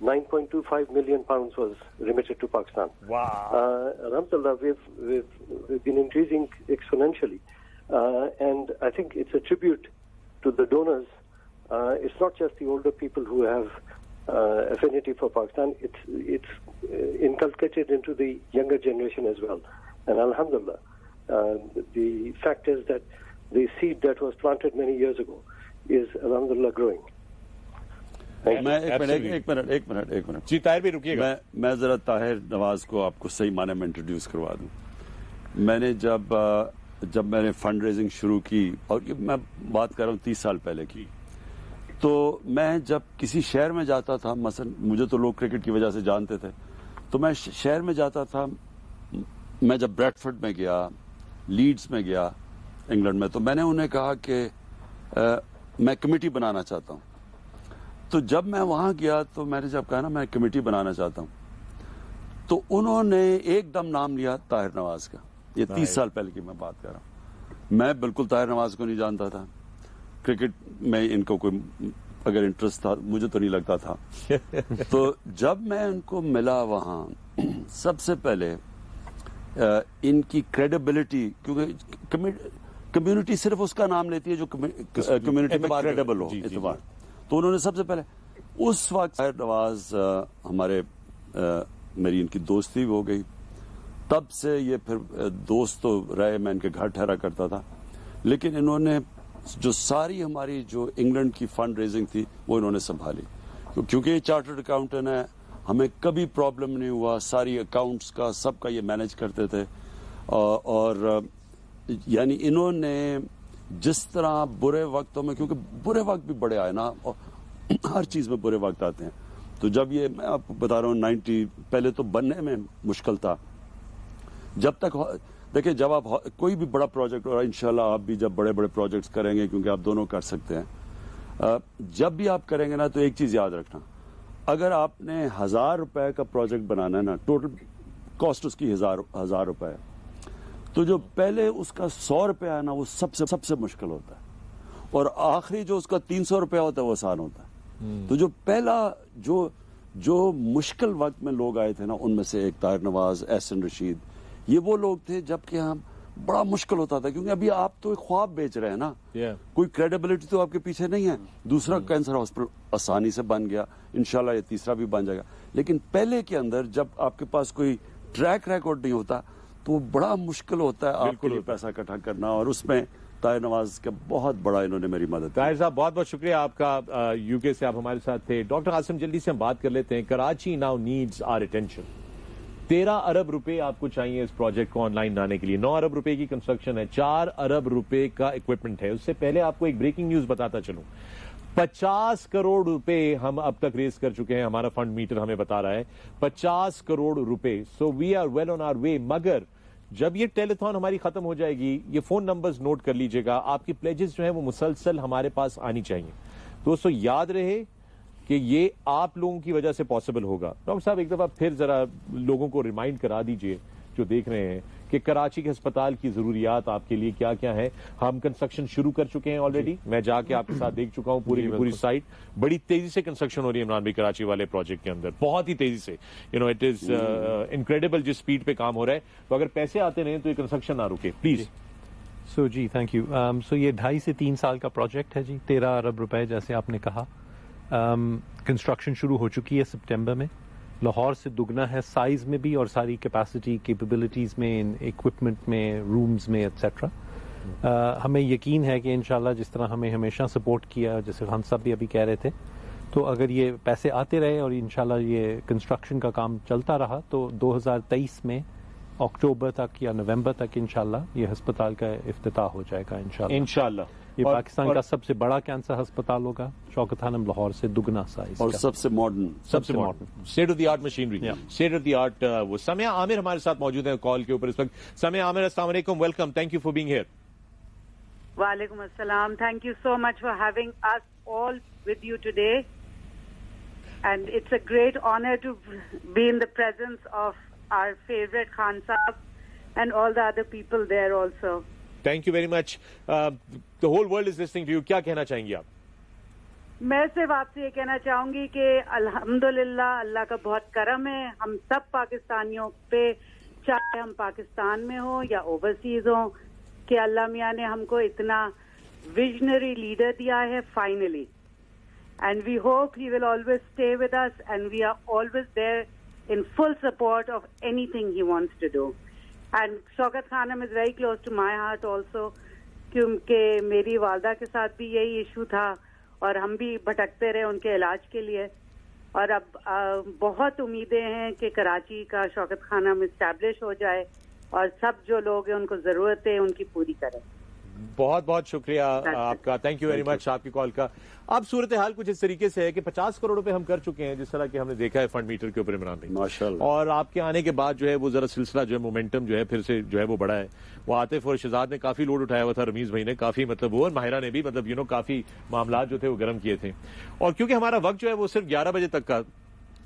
9.25 million pounds was remitted to Pakistan. Wow. Alhamdulillah, we've been increasing exponentially. And I think it's a tribute to the donors. It's not just the older people who have affinity for Pakistan. It's inculcated into the younger generation as well. And alhamdulillah, the fact is that the seed that was planted many years ago is alhamdulillah growing. میں ایک منٹ جی طاہر بھی رکیے گا. میں ذرا طاہر نواز کو آپ کو صحیح معنی میں انٹروڈیوس کروا دوں. میں نے جب میں نے فنڈ ریزنگ شروع کی, اور میں بات کر رہا ہوں 30 سال پہلے کی, تو میں جب کسی شہر میں جاتا تھا, مثلا مجھے تو لوگ کرکٹ کی وجہ سے جانتے تھے, تو میں شہر میں جاتا تھا. میں جب بریڈفورڈ میں گیا, لیڈز میں گیا انگلینڈ میں, تو میں نے انہیں کہا کہ میں کمیٹی بنانا چاہتا ہوں. تو جب میں وہاں گیا تو میں نے جب کہا نا میں کمیٹی بنانا چاہتا ہوں, تو انہوں نے ایک دم نام لیا طاہر نواز کا. یہ 30 سال پہلے کی میں بات کر رہا ہوں. میں بالکل طاہر نواز کو نہیں جانتا تھا. کرکٹ میں ان کو کوئی اگر انٹرسٹ تھا مجھے تو نہیں لگتا تھا. تو جب میں ان کو ملا وہاں سب سے پہلے ان کی کریڈیبلٹی, کیونکہ کمیونٹی صرف اس کا نام لیتی ہے جو کمیونٹی میں کریڈیبل ہو, اعتبار. تو انہوں نے سب سے پہلے اس وقت طاہر نواز ہمارے میری ان کی دوستی ہو گئی. تب سے یہ پھر دوست تو رہے, میں ان کے گھر ٹھہرا کرتا تھا, لیکن انہوں نے جو ساری ہماری جو انگلینڈ کی فنڈ ریزنگ تھی وہ انہوں نے سنبھالی. کیونکہ یہ چارٹرڈ اکاؤنٹنٹ ہے, ہمیں کبھی پرابلم نہیں ہوا. ساری اکاؤنٹس کا سب کا یہ مینج کرتے تھے. اور یعنی انہوں نے جس طرح برے وقتوں میں, کیونکہ برے وقت بھی بڑے آئے نا, ہر چیز میں برے وقت آتے ہیں. تو جب یہ میں آپ کو بتا رہا ہوں 90 پہلے تو بننے میں مشکل تھا. جب تک دیکھیں جب آپ کوئی بھی بڑا پروجیکٹ, اور انشاءاللہ آپ بھی جب بڑے بڑے پروجیکٹس کریں گے کیونکہ آپ دونوں کر سکتے ہیں, جب بھی آپ کریں گے نا تو ایک چیز یاد رکھنا, اگر آپ نے 1000 روپے کا پروجیکٹ بنانا ہے نا, ٹوٹل کاسٹ اس کی 1000 روپے ہے, تو جو پہلے اس کا 100 روپے ہے نا وہ سب سے مشکل ہوتا ہے, اور آخری جو اس کا 300 روپے ہوتا ہے وہ آسان ہوتا ہے. تو جو پہلا جو مشکل وقت میں لوگ آئے تھے نا, ان میں سے ایک طاہر نواز, احسن رشید, یہ وہ لوگ تھے جب کہ ہم بڑا مشکل ہوتا تھا, کیونکہ ابھی آپ تو ایک خواب بیچ رہے ہیں نا, کوئی کریڈیبلٹی تو آپ کے پیچھے نہیں ہے. دوسرا کینسر ہاسپٹل آسانی سے بن گیا, انشاءاللہ یہ تیسرا بھی بن جائے گا. لیکن پہلے کے اندر جب آپ کے پاس کوئی ٹریک ریکارڈ نہیں ہوتا تو بڑا مشکل ہوتا ہے آپ کے لیے پیسہ اکٹھا کرنا, اور اس میں طاہر نواز کا بہت بڑا انہوں نے میری مدد. طاہر صاحب بہت بہت شکریہ آپ کا, یو کے سے آپ ہمارے ساتھ تھے. ڈاکٹر عاصم جلدی سے ہم بات کر لیتے ہیں. Karachi now needs our attention. 13 ارب روپے آپ کو چاہیے اس پروجیکٹ کو آن لائن لانے کے لیے. 9 ارب روپے کی کنسٹرکشن ہے, 4 ارب روپے کا اکوپمنٹ ہے. اس سے پہلے آپ کو ایک بریکنگ نیوز بتاتا چلوں, 50 کروڑ روپے ہم اب تک ریز کر چکے ہیں. ہمارا فنڈ میٹر ہمیں بتا رہا ہے 50 کروڑ روپے. So we are well on our way. مگر جب یہ ٹیلیتھون ہماری ختم ہو جائے گی, یہ فون نمبرز نوٹ کر لیجئے گا, آپ کی پلیجز جو ہیں وہ مسلسل ہمارے پاس آنی چاہیے. دوستو یاد رہے کہ یہ آپ لوگوں کی وجہ سے پاسبل ہوگا. ڈاکٹر صاحب ایک دفعہ پھر ذرا لوگوں کو ریمائنڈ کرا دیجئے جو دیکھ رہے ہیں کہ کراچی کے ہسپتال کی ضروریات آپ کے لیے کیا کیا ہے. ہم کنسٹرکشن شروع کر چکے ہیں آلریڈی, میں جا کے آپ کے ساتھ دیکھ چکا ہوں پوری کی پوری سائٹ. بڑی تیزی سے کنسٹرکشن ہو رہی ہے عمران بھائی کراچی والے پروجیکٹ کے اندر, بہت ہی تیزی سے. اٹ از انکریڈیبل جس سپیڈ پہ کام ہو رہا ہے. تو اگر پیسے آتے رہیں تو یہ کنسٹرکشن نہ رکے پلیز. سو جی تھینک یو. سو یہ 2.5 سے 3 سال کا پروجیکٹ ہے جی. 13 ارب روپے جیسے آپ نے کہا. کنسٹرکشن شروع ہو چکی ہے سپٹمبر میں. لاہور سے دگنا ہے سائز میں بھی اور ساری کیپیسٹی کیپیبلٹیز میں, ایکوپمنٹ میں, رومز میں ایٹسیٹرا. ہمیں یقین ہے کہ انشاءاللہ جس طرح ہمیں ہمیشہ سپورٹ کیا, جیسے خان صاحب بھی ابھی کہہ رہے تھے, تو اگر یہ پیسے آتے رہے اور انشاءاللہ یہ کنسٹرکشن کا کام چلتا رہا تو 2023 میں اکتوبر تک یا نومبر تک انشاءاللہ یہ ہسپتال کا افتتاح ہو جائے گا انشاءاللہ. یہ پاکستان کا سب سے بڑا کینسر ہسپتال ہوگا. شوکت خانم لاہور سے دگنا سائز اور سب سے modern state of the art machinery, state of the art. وہ سمیہ عامر ہمارے ساتھ موجود ہیں کال کے اوپر اس وقت. سمیہ عامر السلام علیکم, welcome, thank you for being here. وعلیکم السلام. Thank you so much for having us all with you today, and it's a great honor to be in the presence of our favorite Khan Saab and all the other people there also. Thank you very much. The whole world is listening to you. کیا کہنا چاہیں گی آپ؟ میں صرف آپ سے یہ کہنا چاہوں گی کہ الحمدللہ اللہ کا بہت کرم ہے ہم سب پاکستانیوں پہ, چاہے ہم پاکستان میں ہوں یا اوورسیز ہوں, کہ اللہ میاں نے ہم کو اتنا ویژنری لیڈر دیا ہے finally. And we hope he will always stay with us, and we are always there in full support of anything he wants to do. And Shaukat Khanum is very close to my heart also, کیونکہ میری والدہ کے ساتھ بھی یہی ایشو تھا اور ہم بھی بھٹکتے رہے ان کے علاج کے لیے. اور اب بہت امیدیں ہیں کہ کراچی کا شوکت خانم اسٹیبلش ہو جائے اور سب جو لوگ ہیں ان کو ضرورت ہے ان کی پوری کریں. بہت بہت شکریہ آپ کا, تھینک یو ویری مچ آپ کی کال کا. اب صورتحال کچھ اس طریقے سے ہے کہ 50 کروڑ روپے ہم کر چکے ہیں, جس طرح کہ ہم نے دیکھا ہے فنڈ میٹر کے اوپر عمران بھائی, ماشاءاللہ. اور آپ کے آنے کے بعد جو ہے وہ ذرا سلسلہ جو ہے مومنٹم جو ہے پھر سے جو ہے وہ بڑا ہے. وہ عاطف اور شہزاد نے کافی لوڈ اٹھایا ہوا تھا, رمیز بھائی نے کافی, مطلب وہ, اور ماہرہ نے بھی, مطلب کافی معاملات جو تھے وہ گرم کیے تھے. اور کیونکہ ہمارا وقت جو ہے وہ صرف 11 بجے تک کا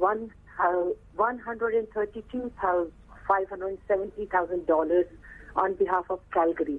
$132,570,000 on behalf of Calgary.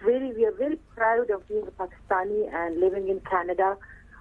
we are very proud of being a Pakistani and living in Canada,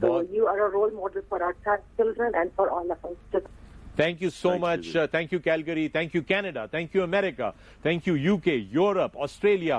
So you are a role model for our children and for all of us. Thank you so much. Thank you, Calgary. Thank you, Canada. Thank you, America. Thank you, UK, Europe, Australia,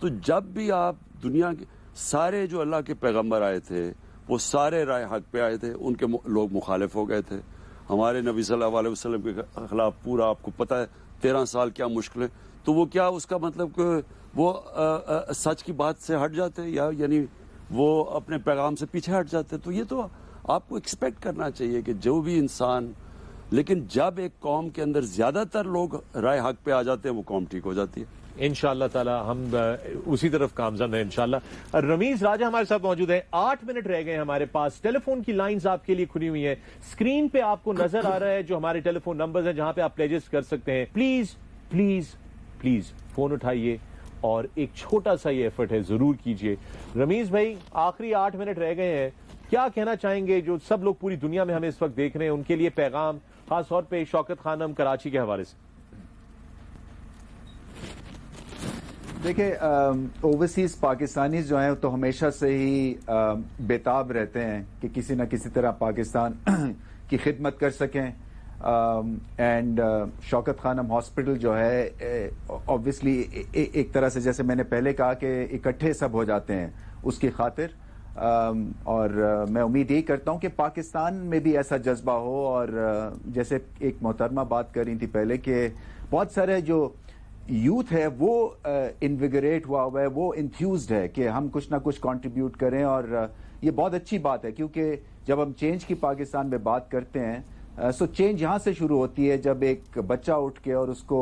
تو جب بھی آپ دنیا کے سارے جو اللہ کے پیغمبر آئے تھے وہ سارے رائے حق پہ آئے تھے, ان کے لوگ مخالف ہو گئے تھے. ہمارے نبی صلی اللہ علیہ وسلم کے خلاف پورا آپ کو پتہ ہے 13 سال کیا مشکل ہے. تو وہ کیا اس کا مطلب کہ وہ سچ کی بات سے ہٹ جاتے یا یعنی وہ اپنے پیغام سے پیچھے ہٹ جاتے؟ تو یہ تو آپ کو ایکسپیکٹ کرنا چاہیے کہ جو بھی انسان, لیکن جب ایک قوم کے اندر زیادہ تر لوگ رائے حق پہ آ جاتے ہیں وہ قوم ٹھیک ہو جاتی ہے. انشاءاللہ تعالی ہم اسی طرف کامزن ہیں انشاءاللہ. رمیز راجہ ہمارے ساتھ موجود ہیں. 8 منٹ رہ گئے ہمارے پاس. ٹیلی فون کی لائنز آپ کے لیے کھلی ہوئی ہیں. اسکرین پہ آپ کو نظر آ رہا ہے جو ہمارے ٹیلی فون نمبرز ہیں جہاں پہ آپ پلیجز کر سکتے ہیں. پلیز پلیز پلیز فون اٹھائیے اور ایک چھوٹا سا یہ ایفرٹ ہے ضرور کیجئے. رمیز بھائی آخری 8 منٹ رہ گئے ہیں, کیا کہنا چاہیں گے جو سب لوگ پوری دنیا میں ہمیں اس وقت دیکھ رہے ہیں ان کے لیے پیغام, خاص طور پہ شوکت خانم کراچی کے حوالے سے؟ دیکھیں اوورسیز پاکستانیز جو ہیں تو ہمیشہ سے ہی بےتاب رہتے ہیں کہ کسی نہ کسی طرح پاکستان کی خدمت کر سکیں. اینڈ شوکت خانم ہاسپٹل جو ہے آبویسلی ایک طرح سے جیسے میں نے پہلے کہا کہ اکٹھے سب ہو جاتے ہیں اس کی خاطر, اور میں امید یہی کرتا ہوں کہ پاکستان میں بھی ایسا جذبہ ہو. اور جیسے ایک محترمہ بات کر رہی تھی پہلے کہ بہت سارے جو یوتھ ہے وہ انویگریٹ ہوا ہے, وہ انتھیوزڈ ہے کہ ہم کچھ نہ کچھ کنٹریبیوٹ کریں, اور یہ بہت اچھی بات ہے کیونکہ جب ہم چینج کی پاکستان میں بات کرتے ہیں سو چینج یہاں سے شروع ہوتی ہے جب ایک بچہ اٹھ کے اور اس کو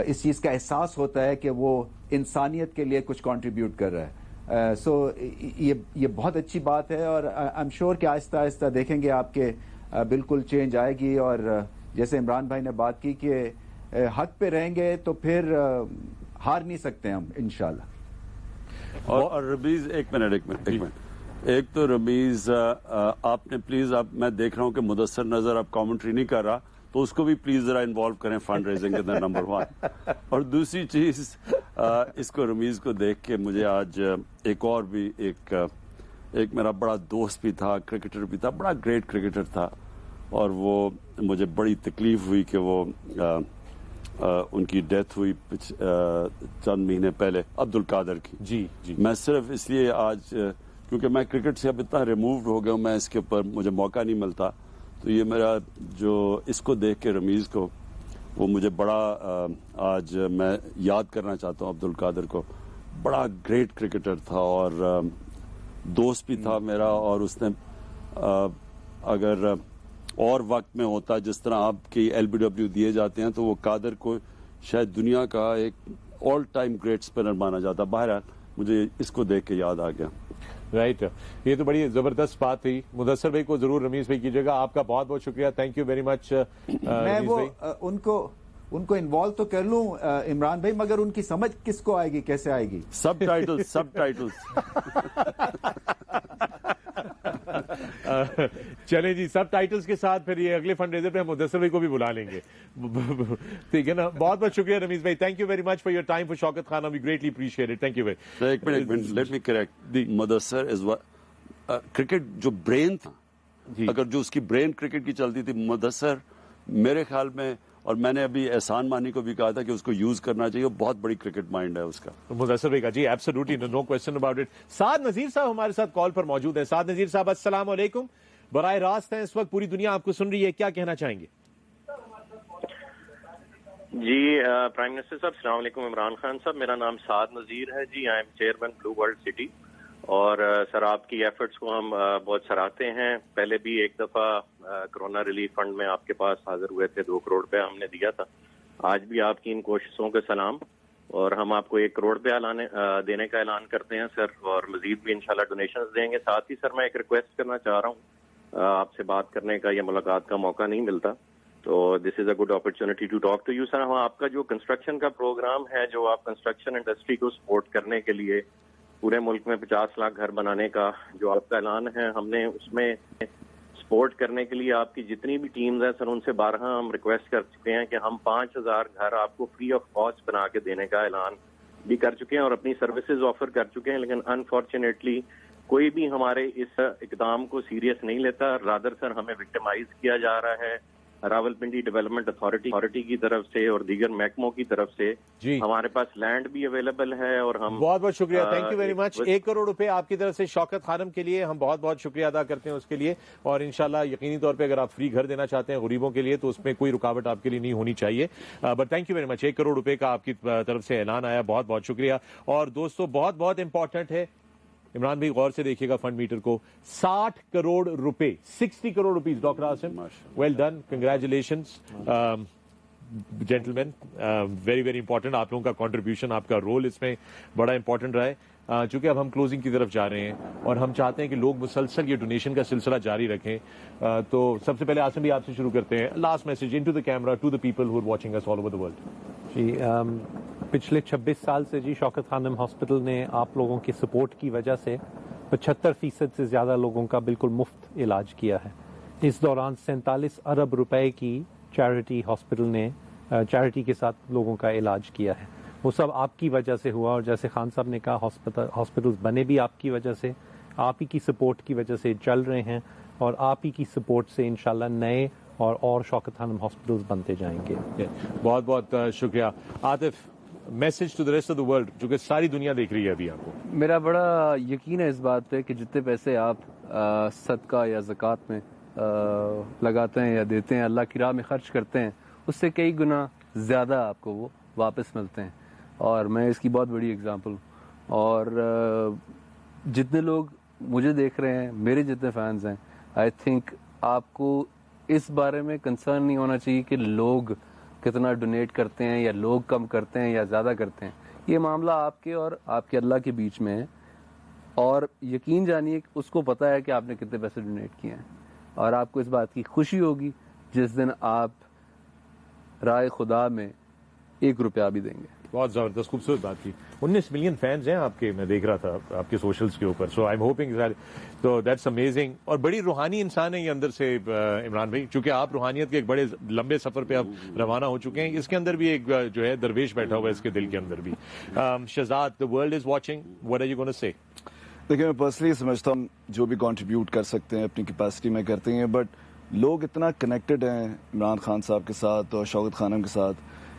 اس چیز کا احساس ہوتا ہے کہ وہ انسانیت کے لیے کچھ کنٹریبیوٹ کر رہا ہے. سو یہ بہت اچھی بات ہے, اور آئی ایم شیور کہ آہستہ آہستہ دیکھیں گے آپ کے بالکل چینج آئے گی. اور جیسے عمران بھائی نے بات کی کہ حق پہ رہیں گے تو پھر ہار نہیں سکتے ہم انشاءاللہ. اور رمیز ایک منٹ ایک تو رمیز آپ نے پلیز, میں دیکھ رہا ہوں کہ مدثر نظر آپ کامنٹری نہیں کر رہا, تو اس کو بھی پلیز ذرا انوالو کریں فنڈ ریزنگ کے اندر نمبر 1. اور دوسری چیز اس کو رمیز کو دیکھ کے مجھے آج ایک اور بھی ایک میرا بڑا دوست بھی تھا, کرکٹر بھی تھا, بڑا گریٹ کرکٹر تھا, اور وہ مجھے بڑی تکلیف ہوئی کہ وہ ان کی ڈیتھ ہوئی چند مہینے پہلے, عبد القادر کی. جی. میں صرف اس لیے آج کیونکہ میں کرکٹ سے اب اتنا ریمووڈ ہو گیا ہوں, میں اس کے اوپر مجھے موقع نہیں ملتا, تو یہ میرا جو اس کو دیکھ کے رمیز کو وہ مجھے بڑا آج میں یاد کرنا چاہتا ہوں. عبد القادر کو بڑا گریٹ کرکٹر تھا اور دوست بھی تھا میرا, اور اس نے اگر اور وقت میں ہوتا جس طرح آپ کی LBW دیے جاتے ہیں تو وہ قادر کو شاید دنیا کا ایک آل ٹائم گریٹ اسپنر مانا جاتا. بہرحال مجھے اس کو دیکھ کے یاد آ گیا. رائٹ, یہ تو بڑی زبردست بات تھی. مدثر بھائی کو ضرور رمیز بھائی کیجیے گا. آپ کا بہت بہت شکریہ, تھینک یو ویری مچ. میں وہ ان کو انوالو تو کر لوں عمران بھائی, مگر ان کی سمجھ کس کو آئے گی, کیسے آئے گی؟ سب ٹائٹلز چلیں جی, سب ٹائٹلز کے ساتھ پھر یہ اگلے فنڈ ریزر پہ ہم مدثر بھائی کو بھی بلا لیں گے. ٹھیک ہے نا, بہت بہت شکریہ رمیز بھائی, thank you very much for your time for Shaukat Khanum, we greatly appreciate it. Thank you very. ایک minute let me correct, Mudassar is cricket جو برین تھا, اگر جو اس کی برین کرکٹ کی چلتی تھی, مدثر میرے خیال میں, اور میں نے ابھی احسان مانی کو بھی کہا تھا کہ اس کو یوز کرنا چاہیے, بہت بڑی کرکٹ مائنڈ ہے اس کا. مدثر بھائی کا جی absolutely no question about it. Saad Nazir صاحب ہمارے ساتھ کال پر موجود ہیں. سعد نذیر صاحب السلام علیکم, براہ راست ہیں اس وقت پوری دنیا آپ کو سن رہی ہے, کیا کہنا چاہیں گے؟ جی پرائم منسٹر صاحب السلام علیکم. عمران خان صاحب, میرا نام سعد نذیر ہے جی, I am chairman blue world city, اور سر آپ کی ایفرٹس کو ہم بہت سراہتے ہیں. پہلے بھی ایک دفعہ کرونا ریلیف فنڈ میں آپ کے پاس حاضر ہوئے تھے, 2 کروڑ روپے ہم نے دیا تھا. آج بھی آپ کی ان کوششوں کے سلام, اور ہم آپ کو 1 کروڑ روپے دینے کا اعلان کرتے ہیں سر, اور مزید بھی انشاءاللہ ڈونیشنز دیں گے. ساتھ ہی سر میں ایک ریکویسٹ کرنا چاہ رہا ہوں, آپ سے بات کرنے کا یا ملاقات کا موقع نہیں ملتا, تو this is a good opportunity to talk to you sir. ہم آپ کا جو کنسٹرکشن کا پروگرام ہے, جو آپ کنسٹرکشن انڈسٹری کو سپورٹ کرنے کے لیے پورے ملک میں 50 لاکھ گھر بنانے کا جو آپ کا اعلان ہے, ہم نے اس میں سپورٹ کرنے کے لیے آپ کی جتنی بھی ٹیمز ہیں سر, ان سے 12 ہم ریکویسٹ کر چکے ہیں کہ ہم 5000 گھر آپ کو فری آف کاسٹ بنا کے دینے کا اعلان بھی کر چکے ہیں اور اپنی سروسز آفر کر چکے ہیں. لیکن انفارچونیٹلی کوئی بھی ہمارے اس اقدام کو سیریس نہیں لیتا. رادر سر ہمیں وکٹمائز کیا جا رہا ہے, راولپنڈی ڈیولپمنٹ اتھارٹی کی طرف سے اور دیگر محکموں کی طرف سے ہمارے پاس لینڈ بھی اویلیبل ہے اور ہم بہت بہت شکریہ, تھینک یو ویری مچ. 1 کروڑ روپے آپ کی طرف سے شوکت خانم کے لیے, ہم بہت بہت شکریہ ادا کرتے ہیں اس کے لیے, اور انشاءاللہ یقینی طور پہ اگر آپ فری گھر دینا چاہتے ہیں غریبوں کے لیے تو اس میں کوئی رکاوٹ آپ کے لیے نہیں ہونی چاہیے. بٹ تھینک یو ویری مچ. 1 کروڑ روپے کا آپ کی طرف سے اعلان آیا, بہت بہت شکریہ. اور دوستو بہت بہت امپورٹنٹ ہے, عمران بھائی غور سے دیکھیے گا فنڈ میٹر کو, 60 کروڑ روپے, 60 crore rupees. Doctor Asim, well done, congratulations gentleman, very very important. آپ لوگوں کا کنٹریبیوشن, آپ کا رول اس میں بڑا امپورٹنٹ رہا ہے. چونکہ اب ہم کلوزنگ کی طرف جا رہے ہیں اور ہم چاہتے ہیں کہ لوگ مسلسل یہ ڈونیشن کا سلسلہ جاری رکھیں. تو سب سے پہلے عاصم بھی آپ سے شروع کرتے ہیں. Last message into the camera to the people who are watching us all over the world. جی, پچھلے 26 سال سے جی شوکت خانم ہاسپٹل نے آپ لوگوں کی سپورٹ کی وجہ سے 75% سے زیادہ لوگوں کا بالکل مفت علاج کیا ہے. اس دوران 47 ارب روپے کی چیریٹی ہاسپٹل نے چیریٹی کے ساتھ لوگوں کا علاج کیا ہے. وہ سب آپ کی وجہ سے ہوا, اور جیسے خان صاحب نے کہا ہاسپٹلز بنے بھی آپ کی وجہ سے, آپ ہی کی سپورٹ کی وجہ سے چل رہے ہیں, اور آپ ہی کی سپورٹ سے انشاءاللہ نئے اور شوکت خانم ہاسپٹلز بنتے جائیں گے. بہت بہت شکریہ. Atif, message to the rest of the world, جو کہ ساری دنیا دیکھ رہی ہے ابھی آپ کو. میرا بڑا یقین ہے اس بات پہ کہ جتنے پیسے آپ صدقہ یا زکوٰۃ میں لگاتے ہیں یا دیتے ہیں, اللہ کی راہ میں خرچ کرتے ہیں, اس سے کئی گنا زیادہ آپ کو وہ واپس ملتے ہیں. اور میں اس کی بہت بڑی اگزامپل ہوں. اور جتنے لوگ مجھے دیکھ رہے ہیں, میرے جتنے فینز ہیں, آئی تھنک آپ کو اس بارے میں کنسرن نہیں ہونا چاہیے کہ لوگ کتنا ڈونیٹ کرتے ہیں یا لوگ کم کرتے ہیں یا زیادہ کرتے ہیں. یہ معاملہ آپ کے اور آپ کے اللہ کے بیچ میں ہے, اور یقین جانیے اس کو پتہ ہے کہ آپ نے کتنے پیسے ڈونیٹ کیے ہیں, اور آپ کو اس بات کی خوشی ہوگی جس دن آپ رائے خدا میں 1 روپیہ بھی دیں گے. بہت زبردست, خوبصورت بات کی. 19 ملین فینز ہیں آپ کے, میں دیکھ رہا تھا آپ کے سوشلز کے اوپر. سو آئی ایم ہوپنگ, تو دیٹس امیزنگ. اور بڑی روحانی انسان ہے یہ اندر سے عمران بھائی, چونکہ آپ روحانیت کے ایک بڑے لمبے سفر پہ آپ روانہ ہو چکے ہیں. اس کے اندر بھی ایک جو ہے درویش بیٹھا ہوا ہے اس کے دل کے اندر بھی. Shahzad, the world is watching, what are you going to say? دیکھیں, میں پرسنلی سمجھتا ہوں جو بھی کنٹریبیوٹ کر سکتے ہیں اپنی کیپیسٹی میں کرتے ہیں, بٹ لوگ اتنا کنیکٹڈ ہیں عمران خان صاحب کے ساتھ اور شوکت خانم کے ساتھ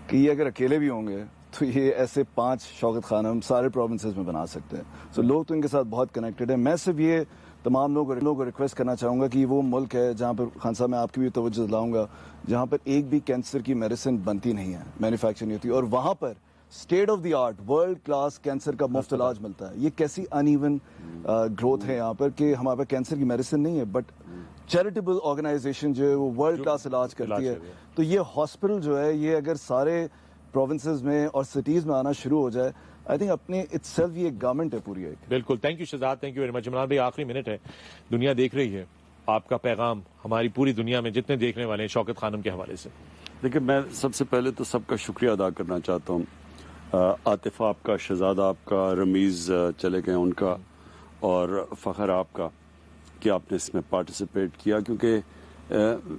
کہ یہ اگر اکیلے بھی ہوں گے تو یہ ایسے 5 شوکت خانم سارے پروونسز میں بنا سکتے ہیں. سو لوگ تو ان کے ساتھ بہت کنیکٹڈ ہیں. میں صرف یہ تمام لوگوں کو ریکویسٹ کرنا چاہوں گا کہ وہ ملک ہے جہاں پر, خان صاحب میں آپ کی بھی توجہ دلاؤں گا, جہاں پر ایک بھی کینسر کی میڈیسن بنتی نہیں ہے, مینوفیکچر نہیں ہوتی, اور وہاں پر state of the art world class cancer کا مفت علاج ملتا ہے. یہ کیسی ان ایون گروتھ ہے یہاں پر کہ ہمارے پاس کینسر کی میڈیسن نہیں ہے, بٹ چیریٹیبل آرگنائزیشن جو ہے وہ ورلڈ کلاس علاج کرتی ہے. تو یہ ہاسپٹل جو ہے یہ اگر سارے پروونسز میں اور سٹیز میں آنا شروع ہو جائے, آئی تھنک اپنے اٹ سیلف یہ گورنمنٹ ہے پوری. بالکل, thank you Shahzad, thank you very مچ. عمران بھائی, آخری منٹ ہے, دنیا دیکھ رہی ہے, آپ کا پیغام ہماری پوری دنیا میں جتنے دیکھنے والے ہیں شوکت خانم کے حوالے سے. دیکھیں, میں سب سے پہلے تو سب کا شکریہ ادا کرنا چاہتا ہوں. عاطف آپ کا, شہزاد آپ کا, رمیز چلے گئے ان کا, اور فخر آپ کا کہ آپ نے اس میں پارٹیسپیٹ کیا, کیونکہ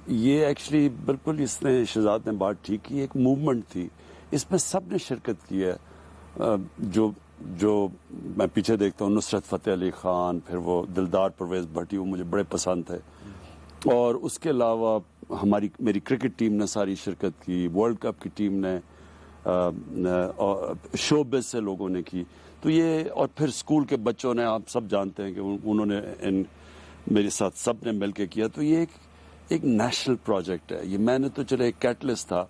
یہ ایکچولی بالکل اس نے, شہزاد نے بات ٹھیک کی, ایک موومنٹ تھی, اس میں سب نے شرکت کی ہے. جو میں پیچھے دیکھتا ہوں, نصرت فتح علی خان, پھر وہ دلدار پرویز بھٹی, وہ مجھے بڑے پسند تھے, اور اس کے علاوہ میری کرکٹ ٹیم نے ساری شرکت کی, ورلڈ کپ کی ٹیم نے, شوبز سے لوگوں نے کی. تو یہ, اور پھر اسکول کے بچوں نے, آپ سب جانتے ہیں کہ انہوں نے میرے ساتھ سب نے مل کے کیا. تو یہ ایک نیشنل پروجیکٹ ہے. یہ میں نے تو چلے ایک کیٹلسٹ تھا,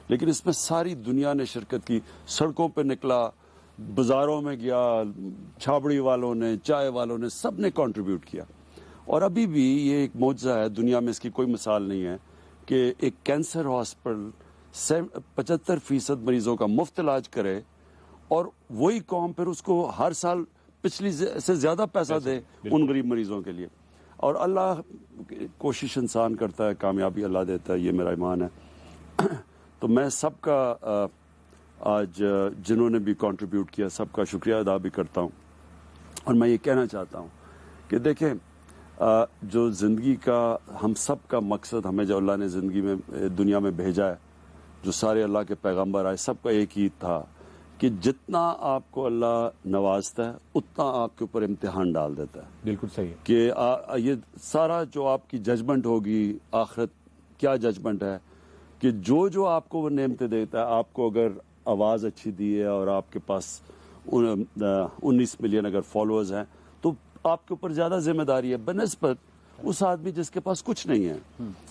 لیکن اس میں ساری دنیا نے شرکت کی. سڑکوں پہ نکلا, بازاروں میں گیا, چھابڑی والوں نے, چائے والوں نے, سب نے کنٹریبیوٹ کیا. اور ابھی بھی یہ ایک معجزہ ہے, دنیا میں اس کی کوئی مثال نہیں ہے کہ ایک کینسر ہاسپٹل 75% مریضوں کا مفت علاج کرے, اور وہی قوم پھر اس کو ہر سال پچھلی سے زیادہ پیسہ دے ان غریب مریضوں کے لیے. اور اللہ, کوشش انسان کرتا ہے, کامیابی اللہ دیتا ہے, یہ میرا ایمان ہے. تو میں سب کا آج جنہوں نے بھی کنٹریبیوٹ کیا سب کا شکریہ ادا بھی کرتا ہوں. اور میں یہ کہنا چاہتا ہوں کہ دیکھیں, جو زندگی کا ہم سب کا مقصد, ہمیں جو اللہ نے زندگی میں دنیا میں بھیجا ہے, جو سارے اللہ کے پیغمبر آئے, سب کا ایک ہی تھا کہ جتنا آپ کو اللہ نوازتا ہے اتنا آپ کے اوپر امتحان ڈال دیتا ہے. بالکل صحیح ہے کہ یہ سارا جو آپ کی ججمنٹ ہوگی آخرت کیا ججمنٹ ہے کہ جو آپ کو وہ نعمتیں دیتا ہے، آپ کو اگر آواز اچھی دی ہے اور آپ کے پاس 19 ملین اگر فالوورز ہیں تو آپ کے اوپر زیادہ ذمہ داری ہے بنسبت اس آدمی جس کے پاس کچھ نہیں ہے.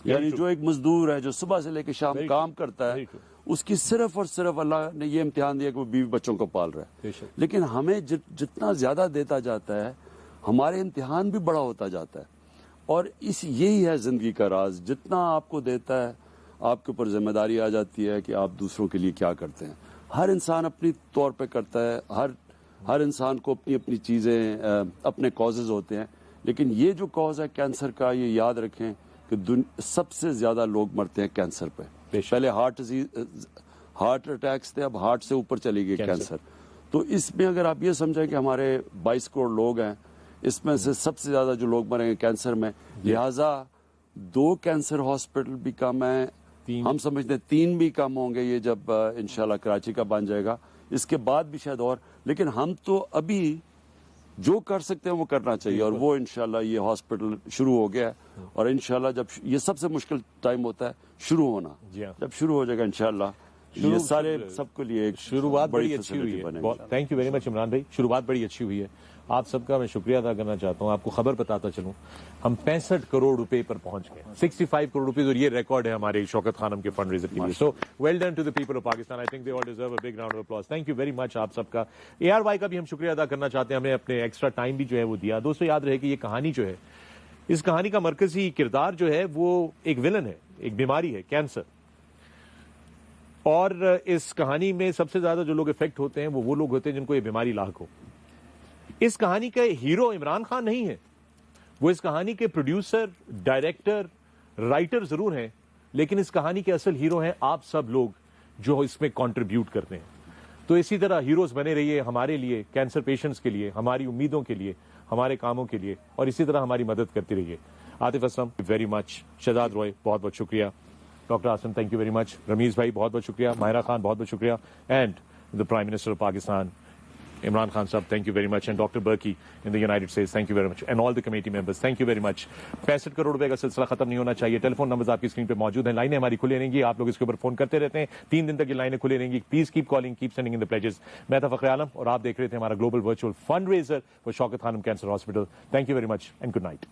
یعنی جو ایک مزدور ہے جو صبح سے لے کے شام کام کرتا ہے، اس کی صرف اور صرف اللہ نے یہ امتحان دیا کہ وہ بیوی بچوں کو پال رہا ہے. لیکن ہمیں جتنا زیادہ دیتا جاتا ہے ہمارے امتحان بھی بڑا ہوتا جاتا ہے. اور یہی ہے زندگی کا راز، جتنا آپ کو دیتا ہے آپ کے اوپر ذمہ داری آ جاتی ہے کہ آپ دوسروں کے لیے کیا کرتے ہیں. ہر انسان اپنی طور پہ کرتا ہے، ہر انسان کو اپنی اپنی چیزیں اپنے کازز ہوتے ہیں. لیکن یہ جو کاز ہے کینسر کا، یہ یاد رکھیں کہ سب سے زیادہ لوگ مرتے ہیں کینسر پہ. پہلے ہارٹ اٹیکس تھے، اب ہارٹ سے اوپر چلی گئی کینسر. تو اس میں اگر آپ یہ سمجھیں کہ ہمارے 22 کروڑ لوگ ہیں، اس میں سے سب سے زیادہ جو لوگ مریں گے کینسر میں، لہٰذا 2 کینسر ہاسپٹل بھی کم ہیں. ہم سمجھتے ہیں 3 بھی کم ہوں گے یہ جب انشاءاللہ کراچی کا بن جائے گا، اس کے بعد بھی شاید اور. لیکن ہم تو ابھی جو کر سکتے ہیں وہ کرنا چاہیے، اور وہ انشاءاللہ یہ ہاسپٹل شروع ہو گیا ہے. اور انشاءاللہ جب یہ سب سے مشکل ٹائم ہوتا ہے شروع ہونا، جب شروع ہو جائے گا انشاءاللہ یہ سارے سب کے لیے ایک شروعات بڑی اچھی ہوئی ہے. تھینک یو ویری مچ عمران بھائی، شروعات بڑی اچھی ہوئی ہے. آپ سب کا میں شکریہ ادا کرنا چاہتا ہوں. آپ کو خبر بتاتا چلوں، ہم 65 کروڑ روپے پر پہنچ گئے، 65 کروڑ روپیز، اور یہ ریکارڈ ہے ہمارے شوکت خانم کے فنڈ ریزر کے لیے. So well done to the people of Pakistan. I think they all deserve a big round of applause. Thank you very much آپ سب کا. ARY کا بھی ہم شکریہ ادا کرنا چاہتے ہیں، ہمیں اپنے ایکسٹرا ٹائم بھی جو ہے وہ دیا. دوستو یاد رہے کہ یہ کہانی جو ہے، اس کہانی کا مرکزی کردار جو ہے وہ ایک ویلن ہے، ایک بیماری ہے، کینسر. اور اس کہانی میں سب سے زیادہ جو لوگ افیکٹ ہوتے ہیں وہ لوگ ہوتے ہیں جن کو یہ بیماری لاحق ہو. اس کہانی کا ہیرو عمران خان نہیں ہے، وہ اس کہانی کے پروڈیوسر، ڈائریکٹر، رائٹر ضرور ہیں، لیکن اس کہانی کے اصل ہیرو ہیں آپ سب لوگ جو اس میں کنٹریبیوٹ کرتے ہیں. تو اسی طرح ہیروز بنے رہیے ہمارے لیے، کینسر پیشنٹس کے لیے، ہماری امیدوں کے لیے، ہمارے کاموں کے لیے، اور اسی طرح ہماری مدد کرتے رہیے. عاطف اسلم ویری مچ، شہزاد روئے بہت بہت شکریہ، doctor Asim thank you very much, Ramiz بھائی بہت بہت شکریہ، ماہرہ خان بہت بہت شکریہ، and the prime minister of Pakistan Imran Khan sahab, thank you very much, and Dr. Berkey in the United States, thank you very much, and all the committee members, thank you very much. 65 crore روپے کا سلسلہ ختم نہیں ہونا چاہیے. ٹیلی فون نمبرز آپ کی اسکرین پہ موجود ہیں، لائنیں ہماری کھلی رہیں گی، آپ لوگ اس کے اوپر فون کرتے رہتے ہیں. 3 دن تک یہ لائنیں کھلی رہیں گی. Please keep calling, keep sending in the pledges. میں تھا فخر عالم اور آپ دیکھ رہے تھے ہمارا global virtual fund raiser for Shaukat Khanum cancer hospital. Thank you very much and good night.